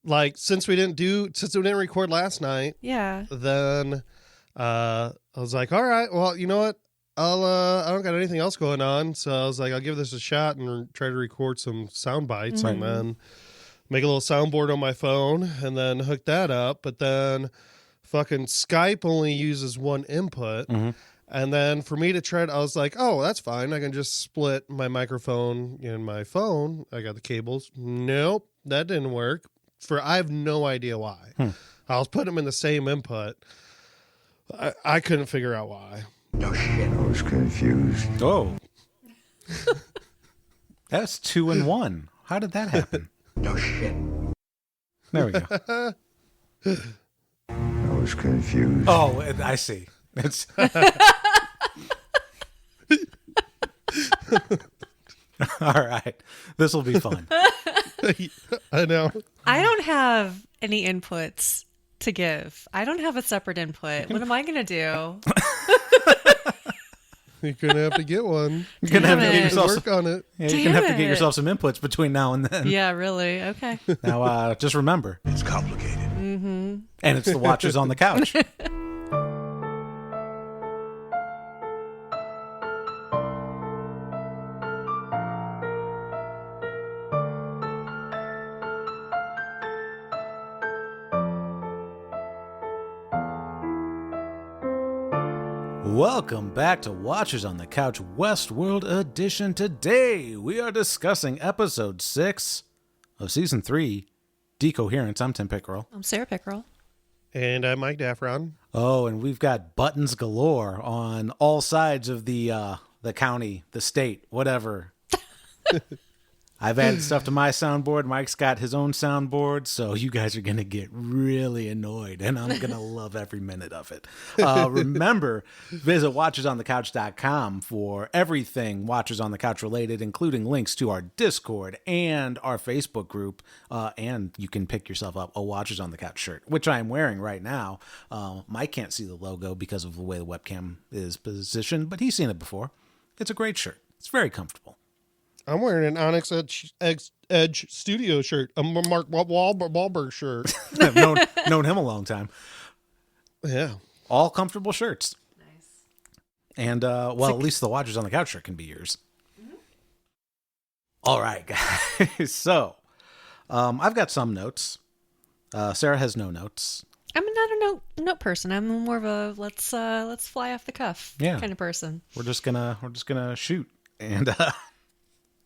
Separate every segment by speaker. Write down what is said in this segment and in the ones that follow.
Speaker 1: like, since we didn't record last night, then I was like, all right, well, you know what? I don't got anything else going on, so I was like, I'll give this a shot and try to record some sound bites and then make a little soundboard on my phone and then hook that up. But then fucking Skype only uses one input. And then for me to try it, I was like, oh, that's fine. I can just split my microphone and my phone. I got the cables. Nope, that didn't work. I have no idea why. I was putting them in the same input. I couldn't figure out why.
Speaker 2: No shit. I was confused.
Speaker 3: Oh. That's 2 in 1. How did that happen?
Speaker 2: No shit.
Speaker 3: There we go.
Speaker 2: I was confused.
Speaker 3: Oh, I see. It's all right. This will be fun.
Speaker 1: I know.
Speaker 4: I don't have any inputs to give. I don't have a separate input. What am I going to do?
Speaker 1: You're going to have to get one.
Speaker 3: You're going to have to get yourself
Speaker 1: work on it.
Speaker 3: Yeah, you're going to have to get yourself some inputs between now and then.
Speaker 4: Yeah, really? Okay.
Speaker 3: Now, just remember.
Speaker 2: It's complicated.
Speaker 4: Mm-hmm.
Speaker 3: And it's the Watchers on the Couch. Welcome back to Watchers on the Couch Westworld Edition. Today we are discussing episode 6 of season 3, Decoherence. I'm Tim Pickerel.
Speaker 4: I'm Sarah Pickerel.
Speaker 1: And I'm Mike Daffron.
Speaker 3: Oh, and we've got buttons galore on all sides of the county, the state, whatever. I've added stuff to my soundboard. Mike's got his own soundboard, so you guys are going to get really annoyed, and I'm going to love every minute of it. Remember, visit WatchersOnTheCouch.com for everything Watchers on the Couch related, including links to our Discord and our Facebook group, and you can pick yourself up a Watchers on the Couch shirt, which I am wearing right now. Mike can't see the logo because of the way the webcam is positioned, but he's seen it before. It's a great shirt. It's very comfortable.
Speaker 1: I'm wearing an Onyx Edge Studio shirt, a Mark Wahlberg shirt.
Speaker 3: I've known him a long time.
Speaker 1: Yeah.
Speaker 3: All comfortable shirts.
Speaker 4: Nice.
Speaker 3: And, well, at least the Watchers on the Couch shirt can be yours. Mm-hmm. All right, guys. So, I've got some notes. Sarah has no notes.
Speaker 4: I'm not a note person. I'm more of a let's fly off the cuff kind of person.
Speaker 3: We're just gonna shoot and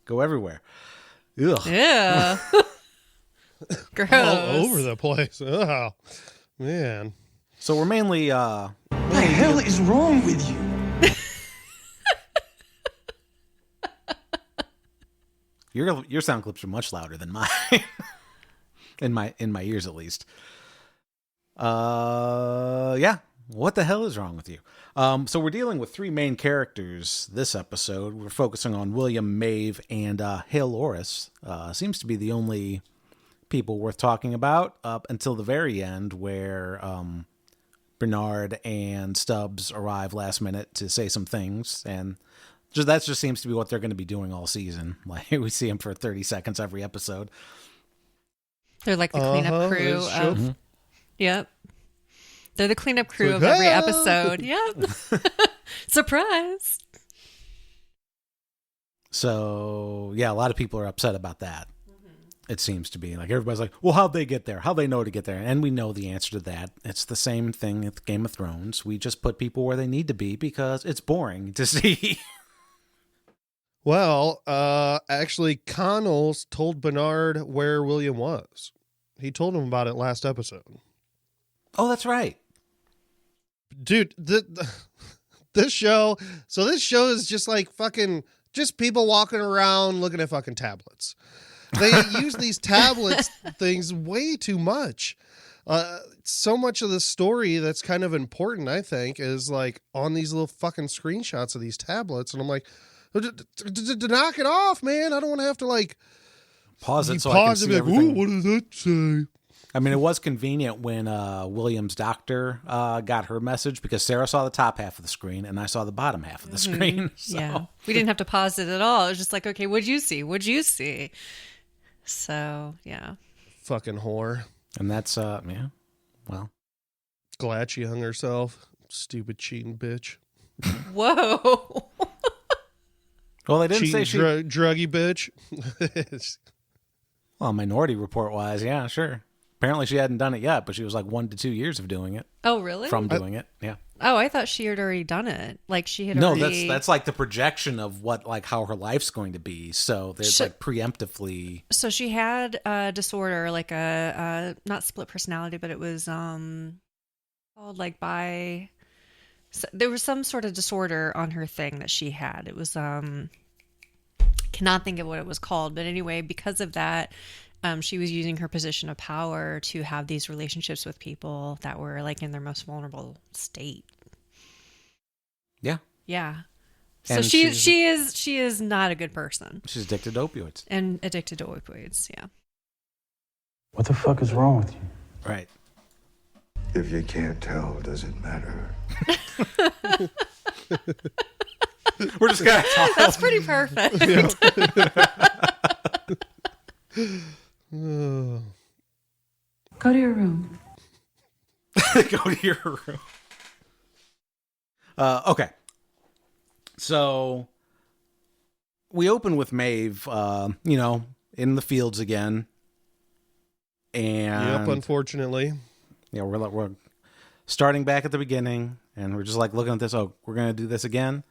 Speaker 3: go everywhere. Ugh.
Speaker 4: Yeah. Gross.
Speaker 1: All over the place. Oh, man.
Speaker 3: So we're mainly
Speaker 2: What the hell is wrong with you?
Speaker 3: your sound clips are much louder than mine. in my ears at least. Yeah. What the hell is wrong with you? So we're dealing with 3 main characters this episode. We're focusing on William, Maeve, and Hale Oris. Seems to be the only people worth talking about up until the very end, where Bernard and Stubbs arrive last minute to say some things, and that just seems to be what they're going to be doing all season. Like, we see them for 30 seconds every episode.
Speaker 4: They're like the cleanup crew of... Yep. They're the cleanup crew of every episode. Yep. Surprise.
Speaker 3: So, yeah, a lot of people are upset about that. It seems to be. Like, everybody's like, well, how'd they get there? How'd they know to get there? And we know the answer to that. It's the same thing with Game of Thrones. We just put people where they need to be because it's boring to see.
Speaker 1: Well, actually, Connells told Bernard where William was. He told him about it last episode.
Speaker 3: Oh, that's right.
Speaker 1: Dude, this show is just like fucking, just people walking around looking at fucking tablets. They use these tablets things way too much. So much of the story that's kind of important, I think, is like on these little fucking screenshots of these tablets. And I'm like, knock it off, man. I don't want to have to like
Speaker 3: pause it so I can see everything.
Speaker 1: What does that say?
Speaker 3: I mean, it was convenient when William's doctor got her message, because Sarah saw the top half of the screen and I saw the bottom half of the screen. So.
Speaker 4: Yeah. We didn't have to pause it at all. It was just like, okay, what'd you see? What'd you see? So, yeah.
Speaker 1: Fucking whore.
Speaker 3: And that's, yeah, well.
Speaker 1: Glad she hung herself. Stupid cheating bitch.
Speaker 4: Whoa.
Speaker 3: Well, they didn't say she...
Speaker 1: druggy bitch.
Speaker 3: Well, Minority Report wise, yeah, sure. Apparently she hadn't done it yet, but she was like 1 to 2 years of doing it.
Speaker 4: Oh, really?
Speaker 3: From doing it, yeah.
Speaker 4: Oh, I thought she had already done it. Like she had
Speaker 3: No,
Speaker 4: already...
Speaker 3: that's like the projection of what, like how her life's going to be. So there's like preemptively...
Speaker 4: So she had a disorder, like a not split personality, but it was called like bi... So there was some sort of disorder on her thing that she had. It was cannot think of what it was called, but anyway, because of that, she was using her position of power to have these relationships with people that were like in their most vulnerable state.
Speaker 3: Yeah.
Speaker 4: Yeah. So and she is not a good person.
Speaker 3: She's addicted to opioids.
Speaker 4: And addicted to opioids, yeah.
Speaker 2: What the fuck is wrong with you?
Speaker 3: Right.
Speaker 2: If you can't tell, does it matter?
Speaker 3: We're just gonna talk.
Speaker 4: That's pretty perfect.
Speaker 5: Go to your room.
Speaker 3: Go to your room. Okay. So we open with Maeve, in the fields again. And
Speaker 1: yep, unfortunately.
Speaker 3: Yeah, we're starting back at the beginning, and we're just like looking at this. Oh, we're gonna do this again,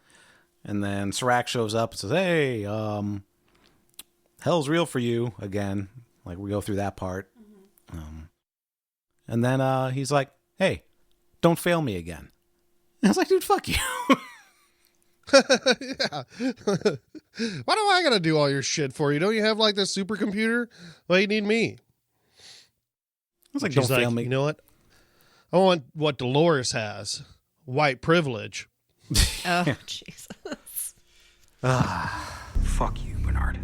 Speaker 3: and then Serac shows up and says, "Hey, hell's real for you again." Like we go through that part, and then he's like, "Hey, don't fail me again." And I was like, "Dude, fuck you."
Speaker 1: Yeah. Why do I gotta do all your shit for you? Don't you have like this supercomputer? Why you need me?
Speaker 3: I was like, "Don't fail me."
Speaker 1: You know what? I want what Dolores has. White privilege.
Speaker 4: Oh, Jesus.
Speaker 2: Fuck you, Bernard.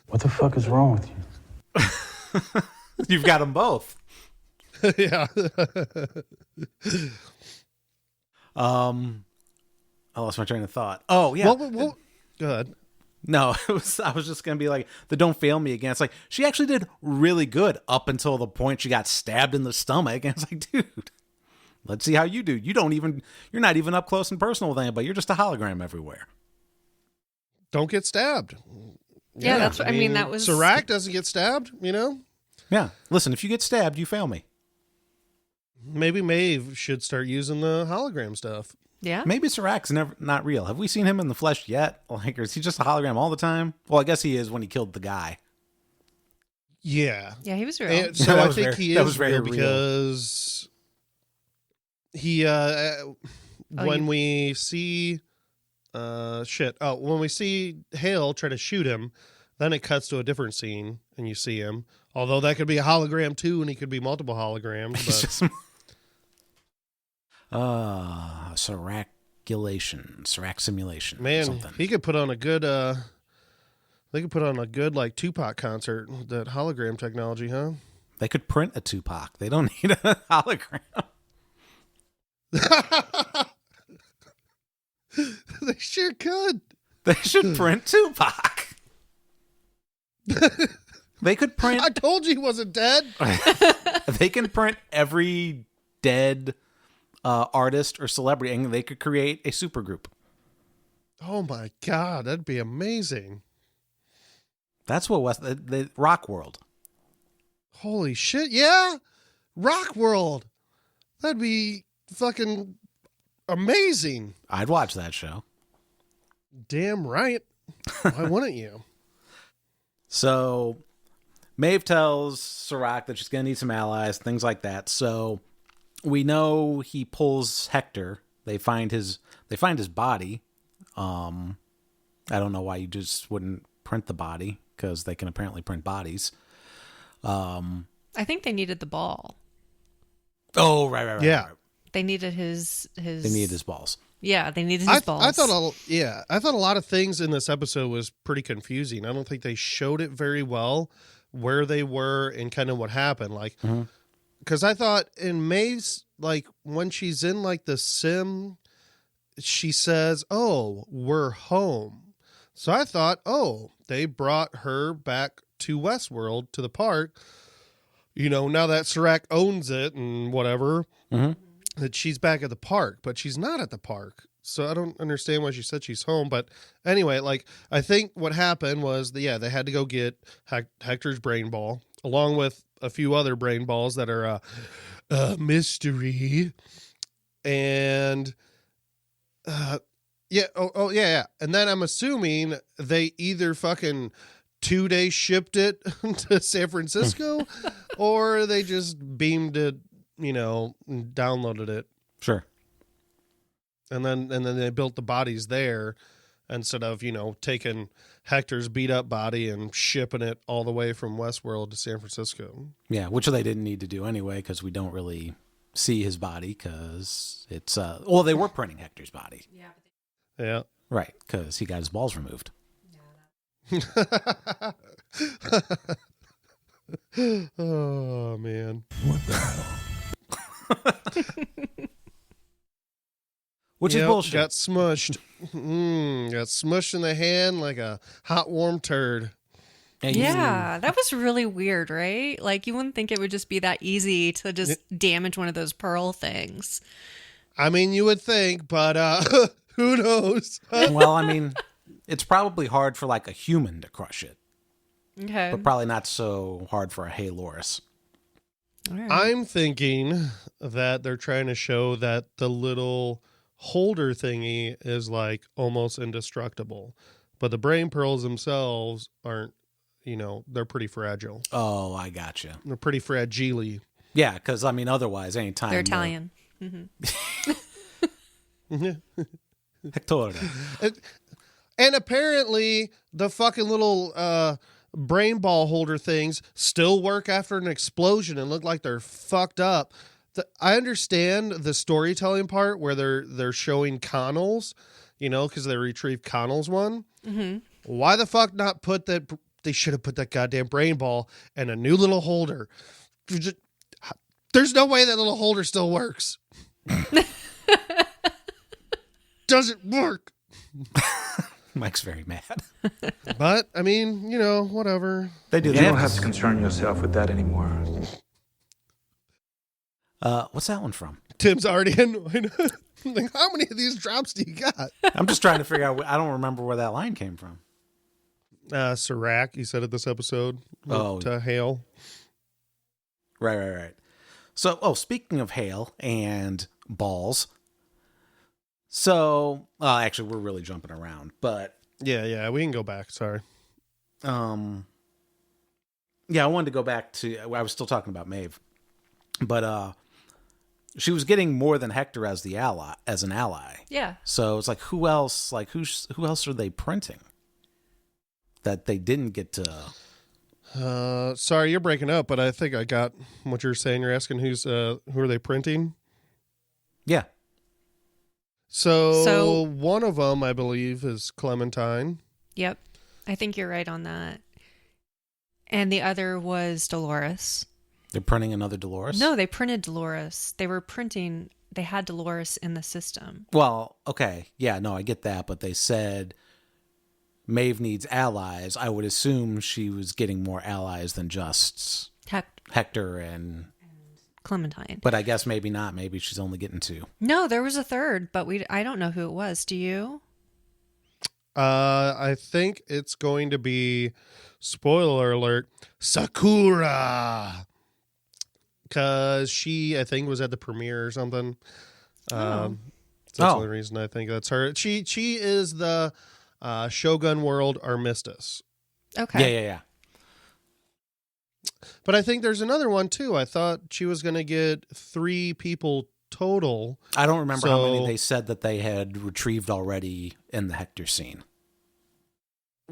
Speaker 2: What the fuck is wrong with you?
Speaker 3: You've got them both.
Speaker 1: Yeah.
Speaker 3: I lost my train of thought. Oh, yeah.
Speaker 1: Well, go ahead.
Speaker 3: No, I was just going to be like, the don't fail me again. It's like, she actually did really good up until the point she got stabbed in the stomach. And it's like, dude, let's see how you do. You're not even up close and personal with anybody. You're just a hologram everywhere.
Speaker 1: Don't get stabbed.
Speaker 4: Yeah, that's what I mean. That was...
Speaker 1: Serac doesn't get stabbed, you know?
Speaker 3: Yeah. Listen, if you get stabbed, you fail me.
Speaker 1: Maybe Maeve should start using the hologram stuff.
Speaker 4: Yeah.
Speaker 3: Maybe Serac's not real. Have we seen him in the flesh yet? Like, or is he just a hologram all the time? Well, I guess he is when he killed the guy.
Speaker 1: Yeah.
Speaker 4: Yeah, he was real.
Speaker 1: And so I think he is real because he when we see when we see Hale try to shoot him, then it cuts to a different scene and you see him. Although that could be a hologram too, and he could be multiple holograms. But...
Speaker 3: Serac simulation.
Speaker 1: Man, he could put on a good they could put on a good like Tupac concert with that hologram technology, huh?
Speaker 3: They could print a Tupac. They don't need a hologram.
Speaker 1: They sure could.
Speaker 3: They should print Tupac. They could print...
Speaker 1: I told you he wasn't dead.
Speaker 3: They can print every dead artist or celebrity, and they could create a supergroup.
Speaker 1: Oh my God, that'd be amazing.
Speaker 3: That's what the Rock World.
Speaker 1: Holy shit, yeah. Rock World. That'd be fucking amazing.
Speaker 3: I'd watch that show.
Speaker 1: Damn right. Why wouldn't you?
Speaker 3: So Maeve tells Serac that she's going to need some allies, things like that. So we know he pulls Hector. They find his body. I don't know why you just wouldn't print the body, because they can apparently print bodies.
Speaker 4: I think they needed the ball.
Speaker 3: Oh, right.
Speaker 1: Yeah.
Speaker 3: Right.
Speaker 4: They needed his.
Speaker 3: They needed his balls.
Speaker 4: Yeah, they needed his balls.
Speaker 1: I thought a lot of things in this episode was pretty confusing. I don't think they showed it very well, where they were and kind of what happened. Like, because I thought in Maeve's, like when she's in like the sim, she says, "Oh, we're home." So I thought, oh, they brought her back to Westworld, to the park. Now that Serac owns it and whatever, that she's back at the park, but she's not at the park. So I don't understand why she said she's home. But anyway, I think what happened was, they had to go get Hector's brain ball, along with a few other brain balls that are a mystery. And yeah. And then I'm assuming they either fucking 2-day shipped it to San Francisco or they just beamed it, downloaded it.
Speaker 3: Sure.
Speaker 1: And then they built the bodies there instead of, taking Hector's beat up body and shipping it all the way from Westworld to San Francisco.
Speaker 3: Yeah, which they didn't need to do anyway, because we don't really see his body, because it's they were printing Hector's body.
Speaker 1: Yeah. Right,
Speaker 3: because he got his balls removed.
Speaker 1: Oh man.
Speaker 2: What the hell?
Speaker 3: Which is bullshit.
Speaker 1: Got smushed. Got smushed in the hand like a hot warm turd.
Speaker 4: Yeah, that was really weird, right? Like, you wouldn't think it would just be that easy to just damage one of those pearl things.
Speaker 1: I mean, you would think, but who knows?
Speaker 3: Well, I mean, it's probably hard for like a human to crush it.
Speaker 4: Okay.
Speaker 3: But probably not so hard for a Halorus.
Speaker 4: All right.
Speaker 1: I'm thinking that they're trying to show that the little holder thingy is like almost indestructible, but the brain pearls themselves aren't, they're pretty fragile.
Speaker 3: Oh, I gotcha.
Speaker 1: They're pretty fragile.
Speaker 3: Yeah, because I mean, otherwise, anytime
Speaker 4: they're Italian.
Speaker 3: Hector.
Speaker 1: And apparently the fucking little brain ball holder things still work after an explosion and look like they're fucked up. I understand the storytelling part where they're showing Connell's, because they retrieved Connell's one.
Speaker 4: Mm-hmm.
Speaker 1: Why the fuck not put that? They should have put that goddamn brain ball and a new little holder. There's no way that little holder still works. Doesn't work.
Speaker 3: Mike's very mad.
Speaker 1: But, I mean, whatever.
Speaker 3: They do.
Speaker 2: You don't have to concern yourself with that anymore.
Speaker 3: What's that one from?
Speaker 1: Tim's already annoyed. Like, how many of these drops do you got?
Speaker 3: I'm just trying to figure out. I don't remember where that line came from.
Speaker 1: Serac, you said it this episode. To Hale.
Speaker 3: Right. So, speaking of Hale and balls. So, actually, we're really jumping around, but
Speaker 1: yeah, we can go back. Sorry.
Speaker 3: I wanted to go back to. I was still talking about Maeve, but she was getting more than Hector as an ally.
Speaker 4: Yeah.
Speaker 3: So it's like, who else? Like, who else are they printing that they didn't get to?
Speaker 1: Sorry, you're breaking up, but I think I got what you're saying. You're asking who are they printing?
Speaker 3: Yeah.
Speaker 1: So one of them, I believe, is Clementine.
Speaker 4: Yep. I think you're right on that. And the other was Dolores.
Speaker 3: They're printing another Dolores?
Speaker 4: No, they printed Dolores. They had Dolores in the system.
Speaker 3: Well, okay. Yeah, no, I get that. But they said Maeve needs allies. I would assume she was getting more allies than just Hector and
Speaker 4: Clementine.
Speaker 3: But I guess maybe not. Maybe she's only getting 2.
Speaker 4: No, there was a third, but I don't know who it was. Do you?
Speaker 1: I think it's going to be, spoiler alert, Sakura. Because she, I think, was at the premiere or something. That's the only reason I think that's her. She is the Shogun World Armistice.
Speaker 4: Okay.
Speaker 3: Yeah.
Speaker 1: But I think there's another one, too. I thought she was going to get 3 people total.
Speaker 3: I don't remember how many they said that they had retrieved already in the Hector scene.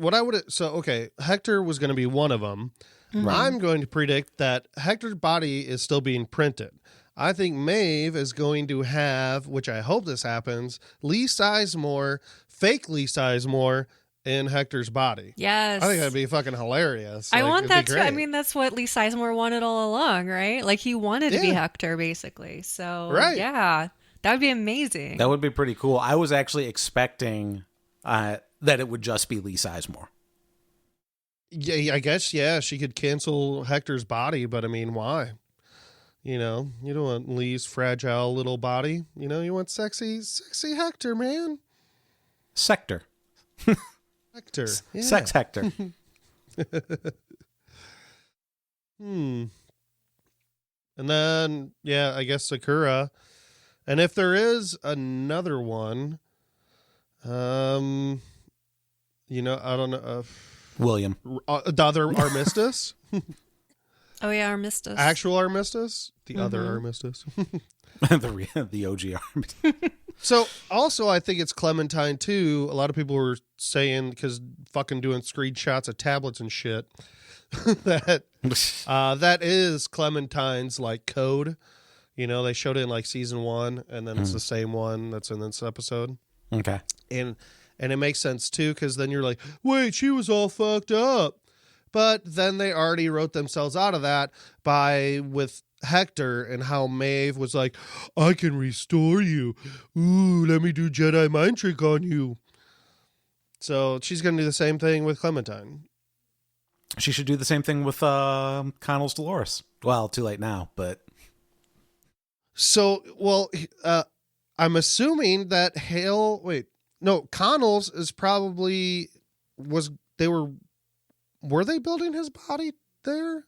Speaker 1: Hector was going to be one of them. Mm-hmm. I'm going to predict that Hector's body is still being printed. I think Maeve is going to have, which I hope this happens, Lee Sizemore, fake Lee Sizemore, in Hector's body.
Speaker 4: Yes.
Speaker 1: I think that'd be fucking hilarious.
Speaker 4: I want that too. I mean, that's what Lee Sizemore wanted all along, right? Like, he wanted to be Hector, basically. So, yeah, that would be amazing.
Speaker 3: That would be pretty cool. I was actually expecting that it would just be Lee Sizemore.
Speaker 1: Yeah, I guess, yeah, she could cancel Hector's body, but I mean, why? You know, you don't want Lee's fragile little body. You know, you want sexy Hector, man.
Speaker 3: Sector.
Speaker 1: Hector. Yeah.
Speaker 3: Sex Hector.
Speaker 1: And then, yeah, I guess Sakura. And if there is another one, you know, I don't know.
Speaker 3: William.
Speaker 1: The other Armistice.
Speaker 4: Oh, yeah, Armistice.
Speaker 1: Actual Armistice. The other Armistice.
Speaker 3: the OG Armistice.
Speaker 1: So, also, I think it's Clementine, too. A lot of people were saying, because fucking doing screenshots of tablets and shit, that that is Clementine's, like, code. You know, they showed it in, like, season 1, and then it's the same one that's in this episode.
Speaker 3: Okay.
Speaker 1: And it makes sense, too, because then you're like, wait, she was all fucked up. But then they already wrote themselves out of that with Hector and how Maeve was like, I can restore you. Ooh, let me do Jedi mind trick on you. So she's going to do the same thing with Clementine.
Speaker 3: She should do the same thing with Connell's Dolores. Well, too late now, but...
Speaker 1: So, well, I'm assuming that Connell's is probably... Were they building his body there?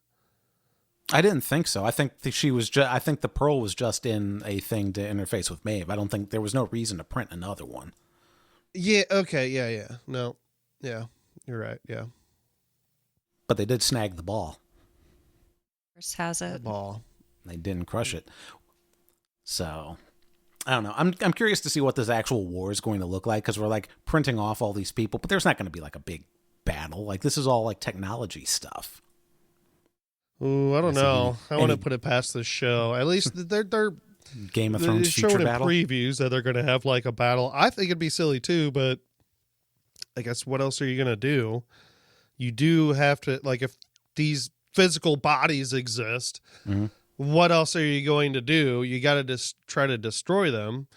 Speaker 3: I didn't think so. I think I think the Pearl was just in a thing to interface with Maeve. I don't think there was no reason to print another one.
Speaker 1: Yeah. Okay. Yeah. No. Yeah. You're right. Yeah.
Speaker 3: But they did snag the ball.
Speaker 4: First has it.
Speaker 1: The ball.
Speaker 3: They didn't crush it. So I don't know. I'm curious to see what this actual war is going to look like, because we're like printing off all these people, but there's not going to be like a big battle. Like, this is all like technology stuff.
Speaker 1: Ooh, I don't know. I want to put it past this show. At least they're
Speaker 3: Game of Thrones future
Speaker 1: showing
Speaker 3: battle.
Speaker 1: in previews that they're going to have like a battle. I think it'd be silly too, but I guess what else are you going to do? You do have to, like, if these physical bodies exist, what else are you going to do? You got to just try to destroy them.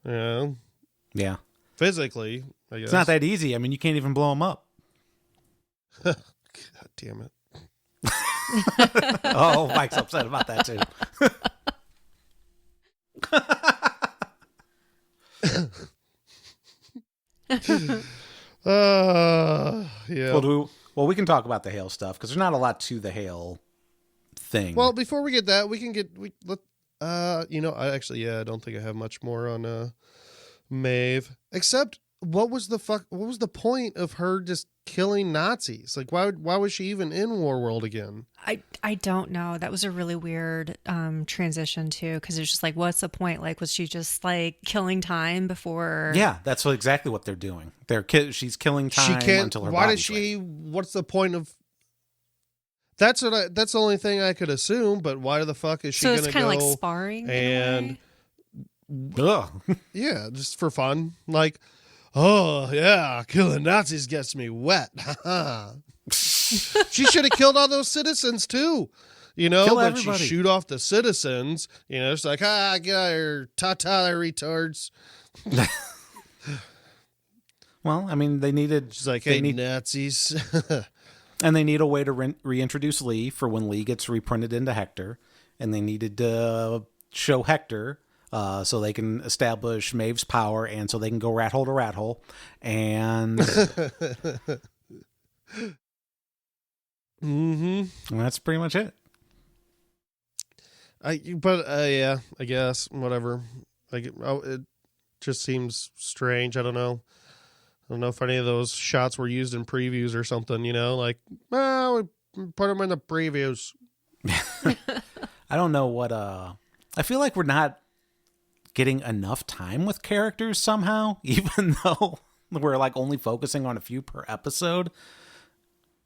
Speaker 1: You know?
Speaker 3: Yeah.
Speaker 1: Physically, I guess.
Speaker 3: It's not that easy. I mean, you can't even blow them up.
Speaker 1: God damn it.
Speaker 3: Oh, Mike's upset about that too.
Speaker 1: Yeah.
Speaker 3: Well, we can talk about the Hale stuff, because there's not a lot to the Hale thing.
Speaker 1: Well, before we get that, I don't think I have much more on Maeve, except what was the point of her just killing Nazis? Like, why was she even in Warworld again?
Speaker 4: I don't know. That was a really weird transition too, because it's just like, what's the point? Like, was she just like killing time before?
Speaker 3: Yeah, that's exactly what they're doing. She's killing time until her body's ready.
Speaker 1: What's the point of? That's the only thing I could assume. But why the fuck is she going to go? So it's kind of like
Speaker 4: sparring,
Speaker 1: and
Speaker 3: yeah,
Speaker 1: just for fun, like. Oh, yeah, killing Nazis gets me wet. She should have killed all those citizens, too. You know,
Speaker 3: Kill
Speaker 1: but
Speaker 3: everybody.
Speaker 1: she shoot off the citizens. You know, it's like, get out of here, ta-ta, retards.
Speaker 3: Well, I mean, they needed...
Speaker 1: She's like, hey, Nazis.
Speaker 3: And they need a way to reintroduce Lee for when Lee gets reprinted into Hector. And they needed to show Hector... so they can establish Maeve's power, and so they can go rat hole to rat hole. And and that's pretty much it.
Speaker 1: Yeah, I guess, whatever. It just seems strange. I don't know if any of those shots were used in previews or something, you know? Like, we put them in the previews.
Speaker 3: I don't know what... I feel like we're not getting enough time with characters somehow, even though we're like only focusing on a few per episode.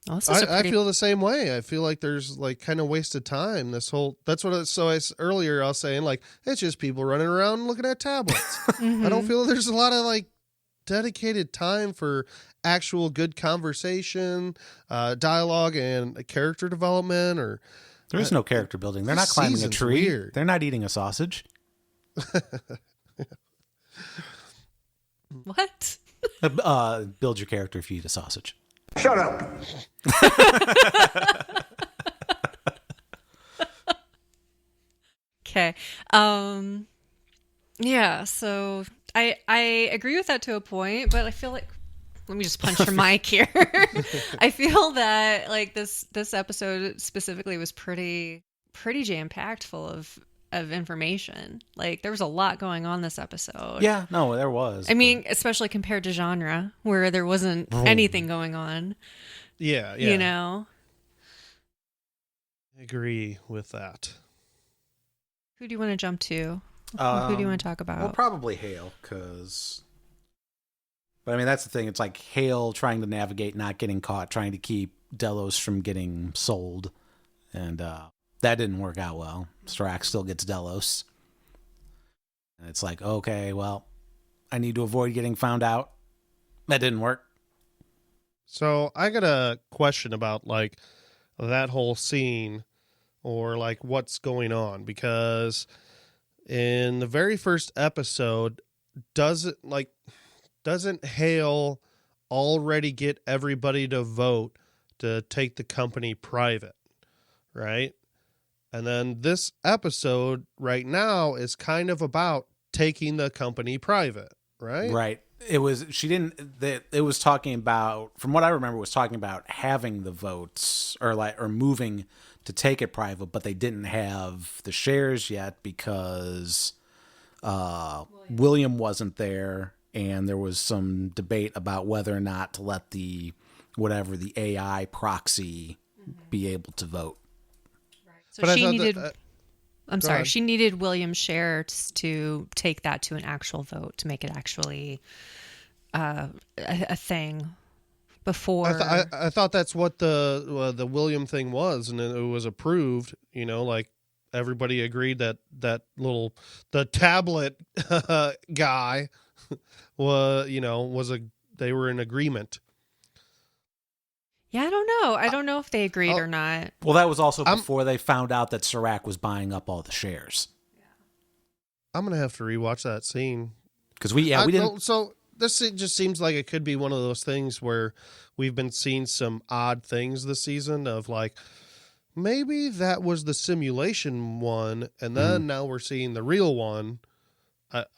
Speaker 1: I feel the same way. I feel like there's like kind of wasted time. Earlier I was saying, like, it's just people running around looking at tablets. I don't feel there's a lot of like dedicated time for actual good conversation, dialogue, and character development. Or
Speaker 3: there is no character building. They're not climbing a tree. Weird. They're not eating a sausage.
Speaker 4: What?
Speaker 3: Build your character if you eat a sausage.
Speaker 2: Shut up.
Speaker 4: Okay. Yeah, so I agree with that to a point, but I feel like let me just punch your mic here. I feel that like this episode specifically was pretty jam-packed full of information. Like there was a lot going on this episode.
Speaker 3: Yeah, no, there was.
Speaker 4: I mean, especially compared to genre where there wasn't anything going on.
Speaker 1: Yeah.
Speaker 4: You know?
Speaker 1: I agree with that.
Speaker 4: Who do you want to jump to? Who do you want to talk about?
Speaker 3: Well, probably Hale, because... But I mean, that's the thing. It's like Hale trying to navigate, not getting caught, trying to keep Delos from getting sold. And that didn't work out well. Serac still gets Delos. And it's like, okay, well, I need to avoid getting found out. That didn't work.
Speaker 1: So I got a question about like that whole scene or like what's going on, because in the very first episode, doesn't Hale already get everybody to vote to take the company private, right? And then this episode right now is kind of about taking the company private, right?
Speaker 3: Right. It was talking about, from what I remember, was talking about having the votes or moving to take it private, but they didn't have the shares yet because William wasn't there. And there was some debate about whether or not to let the AI proxy be able to vote.
Speaker 4: Right. So but she needed. She needed William's shares to take that to an actual vote to make it actually a thing. Before
Speaker 1: I thought that's what the William thing was, and it was approved. You know, like everybody agreed that the tablet guy. They were in agreement.
Speaker 4: Yeah, I don't know. I don't know if they agreed or not.
Speaker 3: Well, that was also before they found out that Serac was buying up all the shares.
Speaker 4: Yeah.
Speaker 1: I'm gonna have to rewatch that scene
Speaker 3: because we didn't.
Speaker 1: So this just seems like it could be one of those things where we've been seeing some odd things this season of like maybe that was the simulation one, and then now we're seeing the real one.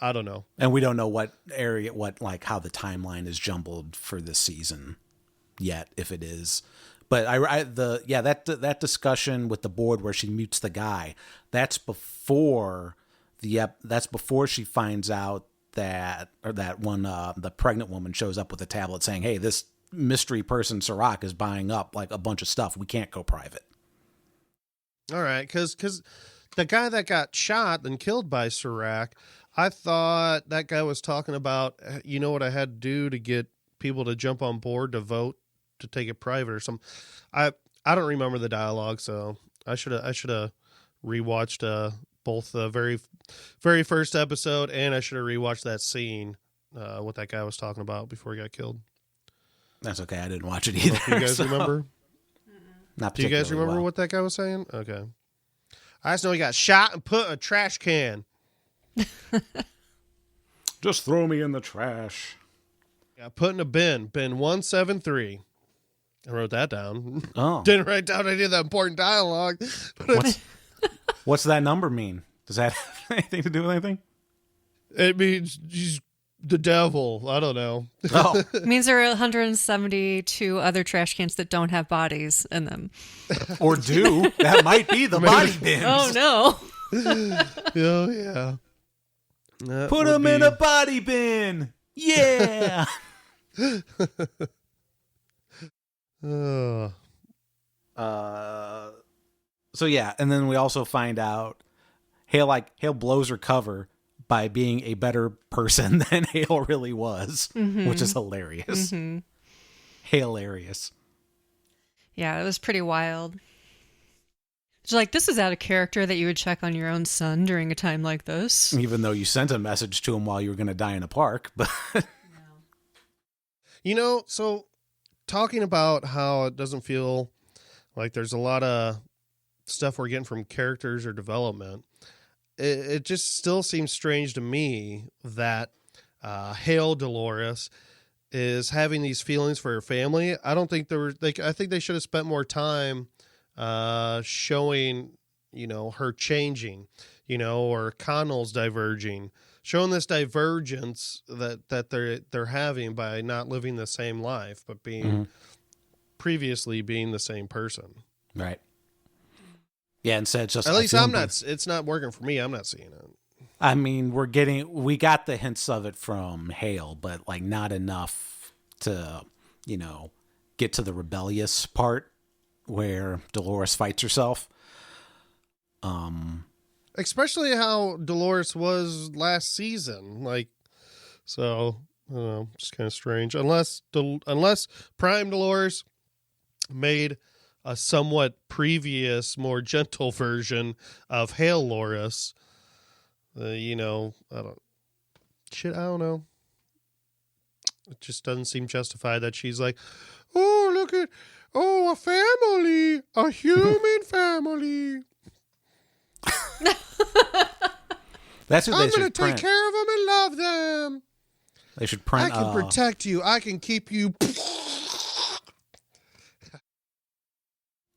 Speaker 1: I don't know.
Speaker 3: And we don't know how the timeline is jumbled for this season yet, if it is. But that discussion with the board where she mutes the guy, that's before she finds out that the pregnant woman shows up with a tablet saying, "Hey, this mystery person Serac is buying up like a bunch of stuff. We can't go private."
Speaker 1: All right, because the guy that got shot and killed by Serac, I thought that guy was talking about, you know what I had to do to get people to jump on board to vote to take it private or something. I don't remember the dialogue, so I should have rewatched both the very very first episode, and I should have rewatched that scene what that guy was talking about before he got killed.
Speaker 3: That's okay. I didn't watch it either.
Speaker 1: Do you guys remember?
Speaker 3: Not
Speaker 1: Do you guys remember what that guy was saying? Okay. I just know he got shot and put in a trash can.
Speaker 3: Just throw me in the trash.
Speaker 1: Got put in a bin 173. I wrote that down.
Speaker 3: Oh.
Speaker 1: Didn't write down any of the important dialogue.
Speaker 3: What's that number mean? Does that have anything to do with anything?
Speaker 1: It means he's the devil. I don't know.
Speaker 3: Oh.
Speaker 4: It means there are 172 other trash cans that don't have bodies in them.
Speaker 3: Or do. That might be the body bins.
Speaker 4: Oh, no.
Speaker 1: Oh, yeah. That
Speaker 3: Put them in a body bin. Yeah. So yeah, and then we also find out Hale blows her cover by being a better person than Hale really was, which is hilarious. Hilarious.
Speaker 4: Yeah, it was pretty wild. It's like, this is out of character that you would check on your own son during a time like this.
Speaker 3: Even though you sent a message to him while you were going to die in a park. But
Speaker 1: so talking about how it doesn't feel like there's a lot of stuff we're getting from characters or development, it just still seems strange to me that Hale Dolores is having these feelings for her family. I don't think I think they should have spent more time showing, her changing, or Connell's diverging, showing this divergence that they're having by not living the same life, but being previously being the same person.
Speaker 3: Right. Yeah, instead it's just
Speaker 1: at least I'm not. It's not working for me. I'm not seeing it.
Speaker 3: I mean, we got the hints of it from Hale, but like not enough to, get to the rebellious part where Dolores fights herself.
Speaker 1: Especially how Dolores was last season. So, I don't know, just kind of strange. Unless Prime Dolores made a somewhat previous, more gentle version of Hale Loris. I don't know. It just doesn't seem justified that she's like, a family, a human family.
Speaker 3: That's who
Speaker 1: I'm going to take care of them and love them.
Speaker 3: They should print.
Speaker 1: I can protect you. I can keep you.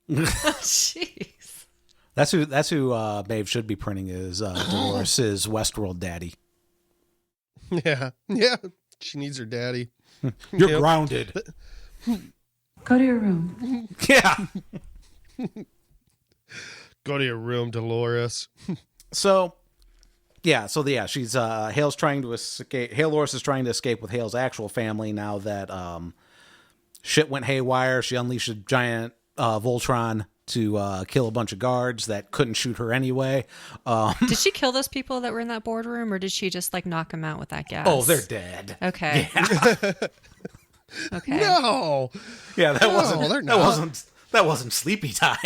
Speaker 4: Jeez.
Speaker 3: That's who Maeve should be printing is Dolores' Westworld daddy.
Speaker 1: Yeah. She needs her daddy.
Speaker 3: You're grounded.
Speaker 5: Go to your room.
Speaker 3: Yeah.
Speaker 1: Go to your room, Dolores.
Speaker 3: So she's Hale's trying to escape. Hale Loris is trying to escape with Hale's actual family now that shit went haywire. She unleashed a giant Voltron to kill a bunch of guards that couldn't shoot her anyway.
Speaker 4: Did she kill those people that were in that boardroom, or did she just knock them out with that gas?
Speaker 3: Oh, they're dead.
Speaker 4: Okay.
Speaker 3: Yeah.
Speaker 4: Okay.
Speaker 1: No.
Speaker 3: Yeah, that wasn't sleepy time.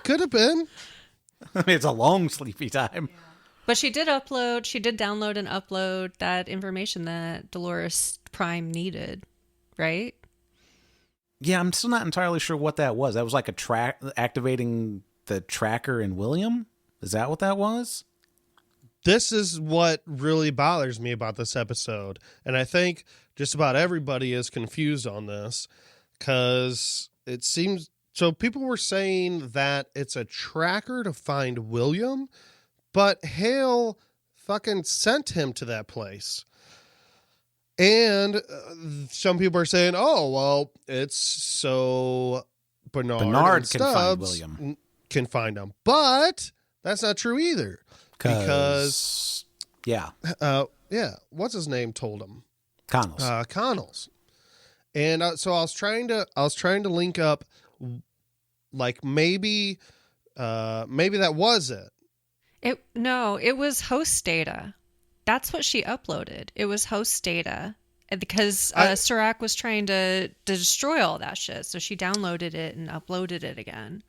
Speaker 1: Could have been.
Speaker 3: I mean, it's a long sleepy time.
Speaker 4: But she did download and upload that information that Dolores Prime needed, right?
Speaker 3: Yeah, I'm still not entirely sure what that was. That was like activating the tracker in William? Is that what that was?
Speaker 1: This is what really bothers me about this episode. And I think just about everybody is confused on this because it seems... So people were saying that it's a tracker to find William, but Hale fucking sent him to that place. And some people are saying, oh, well, it's so Bernard and Stubbs can find him. But that's not true either. Because what's his name told him? Connell's. And so I was trying to link up, like maybe that was it.
Speaker 4: It was host data. That's what she uploaded. It was host data because Serac was trying to destroy all that shit. So she downloaded it and uploaded it again.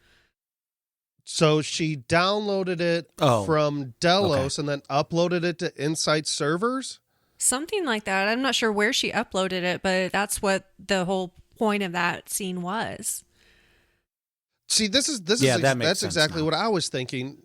Speaker 1: So she downloaded it from Delos and then uploaded it to Insight servers?
Speaker 4: Something like that. I'm not sure where she uploaded it, but that's what the whole point of that scene was.
Speaker 1: See, that's exactly what I was thinking.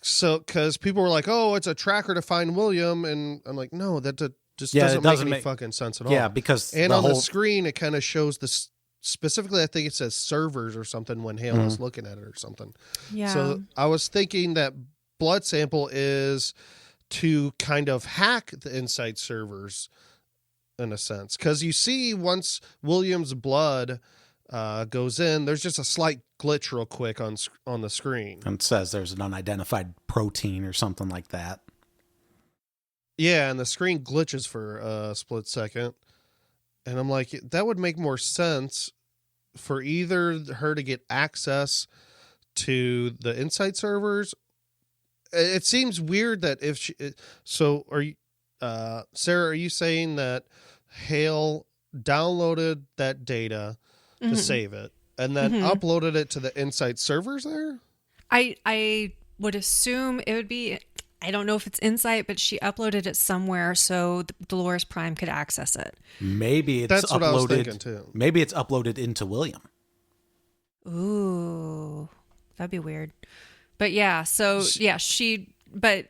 Speaker 1: So, because people were like, "Oh, it's a tracker to find William," and I'm like, "No, that just doesn't make any fucking sense at all."
Speaker 3: Yeah, because
Speaker 1: the screen it kind of shows this specifically. I think it says servers or something when Hale was looking at it or something.
Speaker 4: Yeah.
Speaker 1: So I was thinking that blood sample is to kind of hack the Insight servers in a sense, because you see once William's blood goes in, there's just a slight glitch real quick on the screen.
Speaker 3: And it says there's an unidentified protein or something like that.
Speaker 1: Yeah, and the screen glitches for a split second. And I'm like, that would make more sense for either her to get access to the Insight servers. It seems weird that if she... So, are you... Sarah, are you saying that Hale downloaded that data to save it and then uploaded it to the Insight servers there?
Speaker 4: I would assume it would be, I don't know if it's Insight, but she uploaded it somewhere so Dolores Prime could access it.
Speaker 3: Maybe it's
Speaker 1: That's
Speaker 3: uploaded.
Speaker 1: What I was thinking too.
Speaker 3: Maybe it's uploaded into William.
Speaker 4: Ooh, that'd be weird. But yeah, but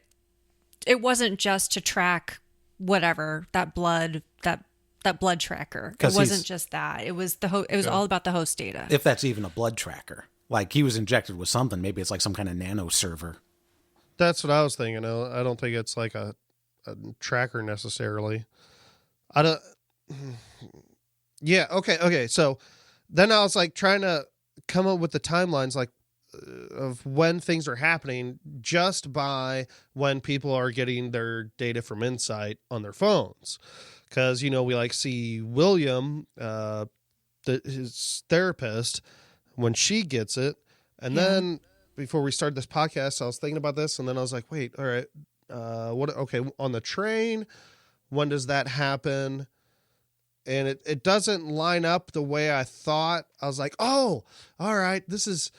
Speaker 4: it wasn't just to track whatever, that blood, that blood tracker. It wasn't just that. It was it was all about the host data.
Speaker 3: If that's even a blood tracker. Like, he was injected with something. Maybe it's like some kind of nano server.
Speaker 1: That's what I was thinking. I don't think it's like a tracker necessarily. I don't. Yeah. Okay. So then I was like trying to come up with the timelines, like of when things are happening, just by when people are getting their data from Insight on their phones, because we like see William, his therapist, when she gets it, and then before we started this podcast, I was thinking about this, and then I was like, wait, all right, what? Okay, on the train, when does that happen? And it doesn't line up the way I thought. I was like, oh, all right, this is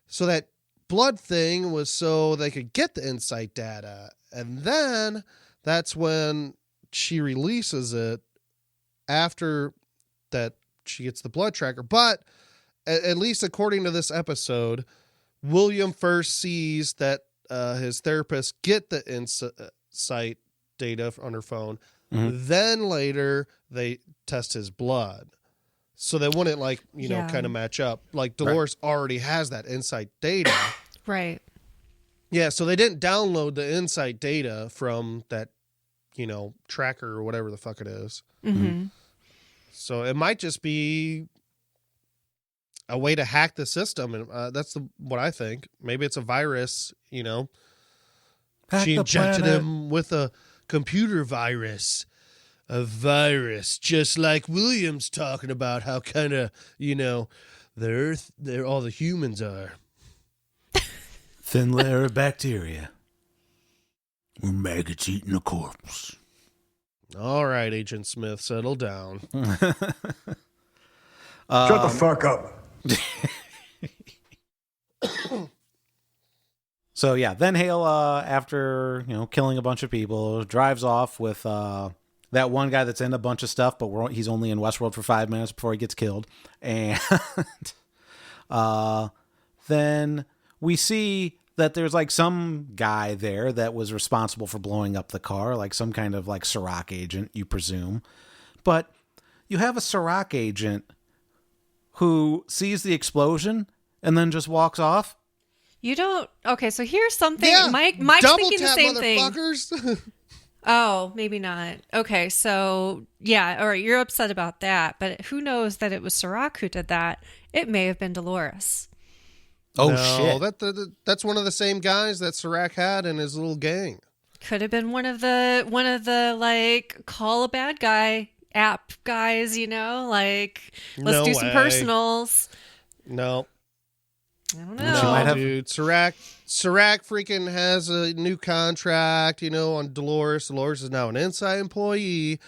Speaker 1: so that blood thing was so they could get the Insight data, and then that's when she releases it after that she gets the blood tracker. But at least according to this episode, William first sees that his therapist get the Insight data on her phone. Mm-hmm. Then later they test his blood. So they wouldn't kind of match up. Like Dolores already has that Insight data.
Speaker 4: Right.
Speaker 1: Yeah, so they didn't download the Insight data from that, tracker or whatever the fuck it is.
Speaker 4: Mm-hmm.
Speaker 1: So it might just be a way to hack the system, and that's what I think. Maybe it's a virus.
Speaker 3: Hack
Speaker 1: she injected
Speaker 3: planet.
Speaker 1: him with a computer virus, a virus, just like William's talking about how kind of the Earth, there all the humans are.
Speaker 3: Thin layer of bacteria. We're maggots eating a corpse.
Speaker 1: All right, Agent Smith, settle down.
Speaker 2: Shut the fuck up.
Speaker 3: So yeah, then Hale, after killing a bunch of people, drives off with that one guy that's in a bunch of stuff, but he's only in Westworld for 5 minutes before he gets killed. And then we see that there's like some guy there that was responsible for blowing up the car, like some kind of like Serac agent, you presume. But you have a Serac agent who sees the explosion and then just walks off.
Speaker 4: You don't. Okay, so here's something.
Speaker 1: Yeah,
Speaker 4: Mike's thinking the same
Speaker 1: motherfuckers.
Speaker 4: thing. Oh, maybe not. Okay, so yeah, all right, you're upset about that, but who knows that it was Serac who did that? It may have been Dolores.
Speaker 3: Oh
Speaker 1: no,
Speaker 3: shit!
Speaker 1: That's one of the same guys that Serac had in his little gang.
Speaker 4: Could have been one of the like call a bad guy app guys. Let's do some personals.
Speaker 1: No.
Speaker 4: I don't know.
Speaker 1: No, dude. Serac freaking has a new contract, on Dolores. Dolores is now an Insight employee,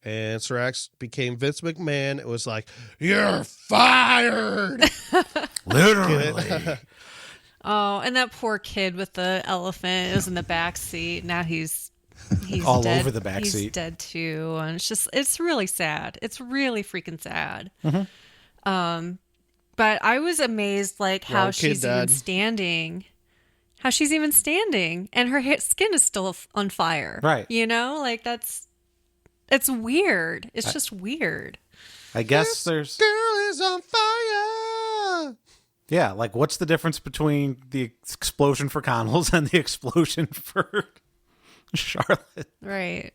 Speaker 1: and Serac became Vince McMahon. It was like, you're fired!
Speaker 3: Literally.
Speaker 4: Oh, and that poor kid with the elephant was in the back seat. Now he's
Speaker 3: all
Speaker 4: dead.
Speaker 3: over the back seat.
Speaker 4: He's dead too, and it's really sad. It's really freaking sad.
Speaker 3: Mm-hmm.
Speaker 4: But I was amazed, how she's even standing. How she's even standing, and her skin is still on fire.
Speaker 3: Right.
Speaker 4: It's weird. It's just weird.
Speaker 3: I guess
Speaker 1: this girl is on fire.
Speaker 3: Yeah, what's the difference between the explosion for Connells and the explosion for Charlotte?
Speaker 4: Right.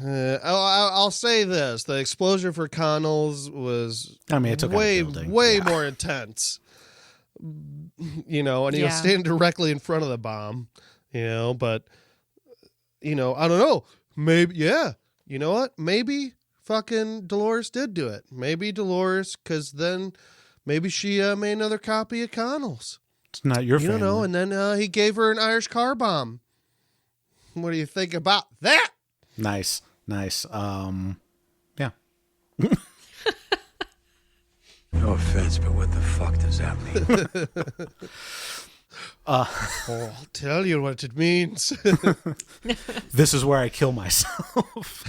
Speaker 1: I'll say this: the explosion for Connells was,
Speaker 3: it took
Speaker 1: way more intense. And he was standing directly in front of the bomb. But I don't know. Maybe, yeah. You know what? Maybe fucking Dolores did do it. Maybe Dolores, because then maybe she made another copy of Connells.
Speaker 3: It's not your family.
Speaker 1: And then he gave her an Irish car bomb. What do you think about that?
Speaker 3: Nice. Yeah.
Speaker 2: No offense, but what the fuck does that mean?
Speaker 1: I'll tell you what it means.
Speaker 3: This is where I kill myself.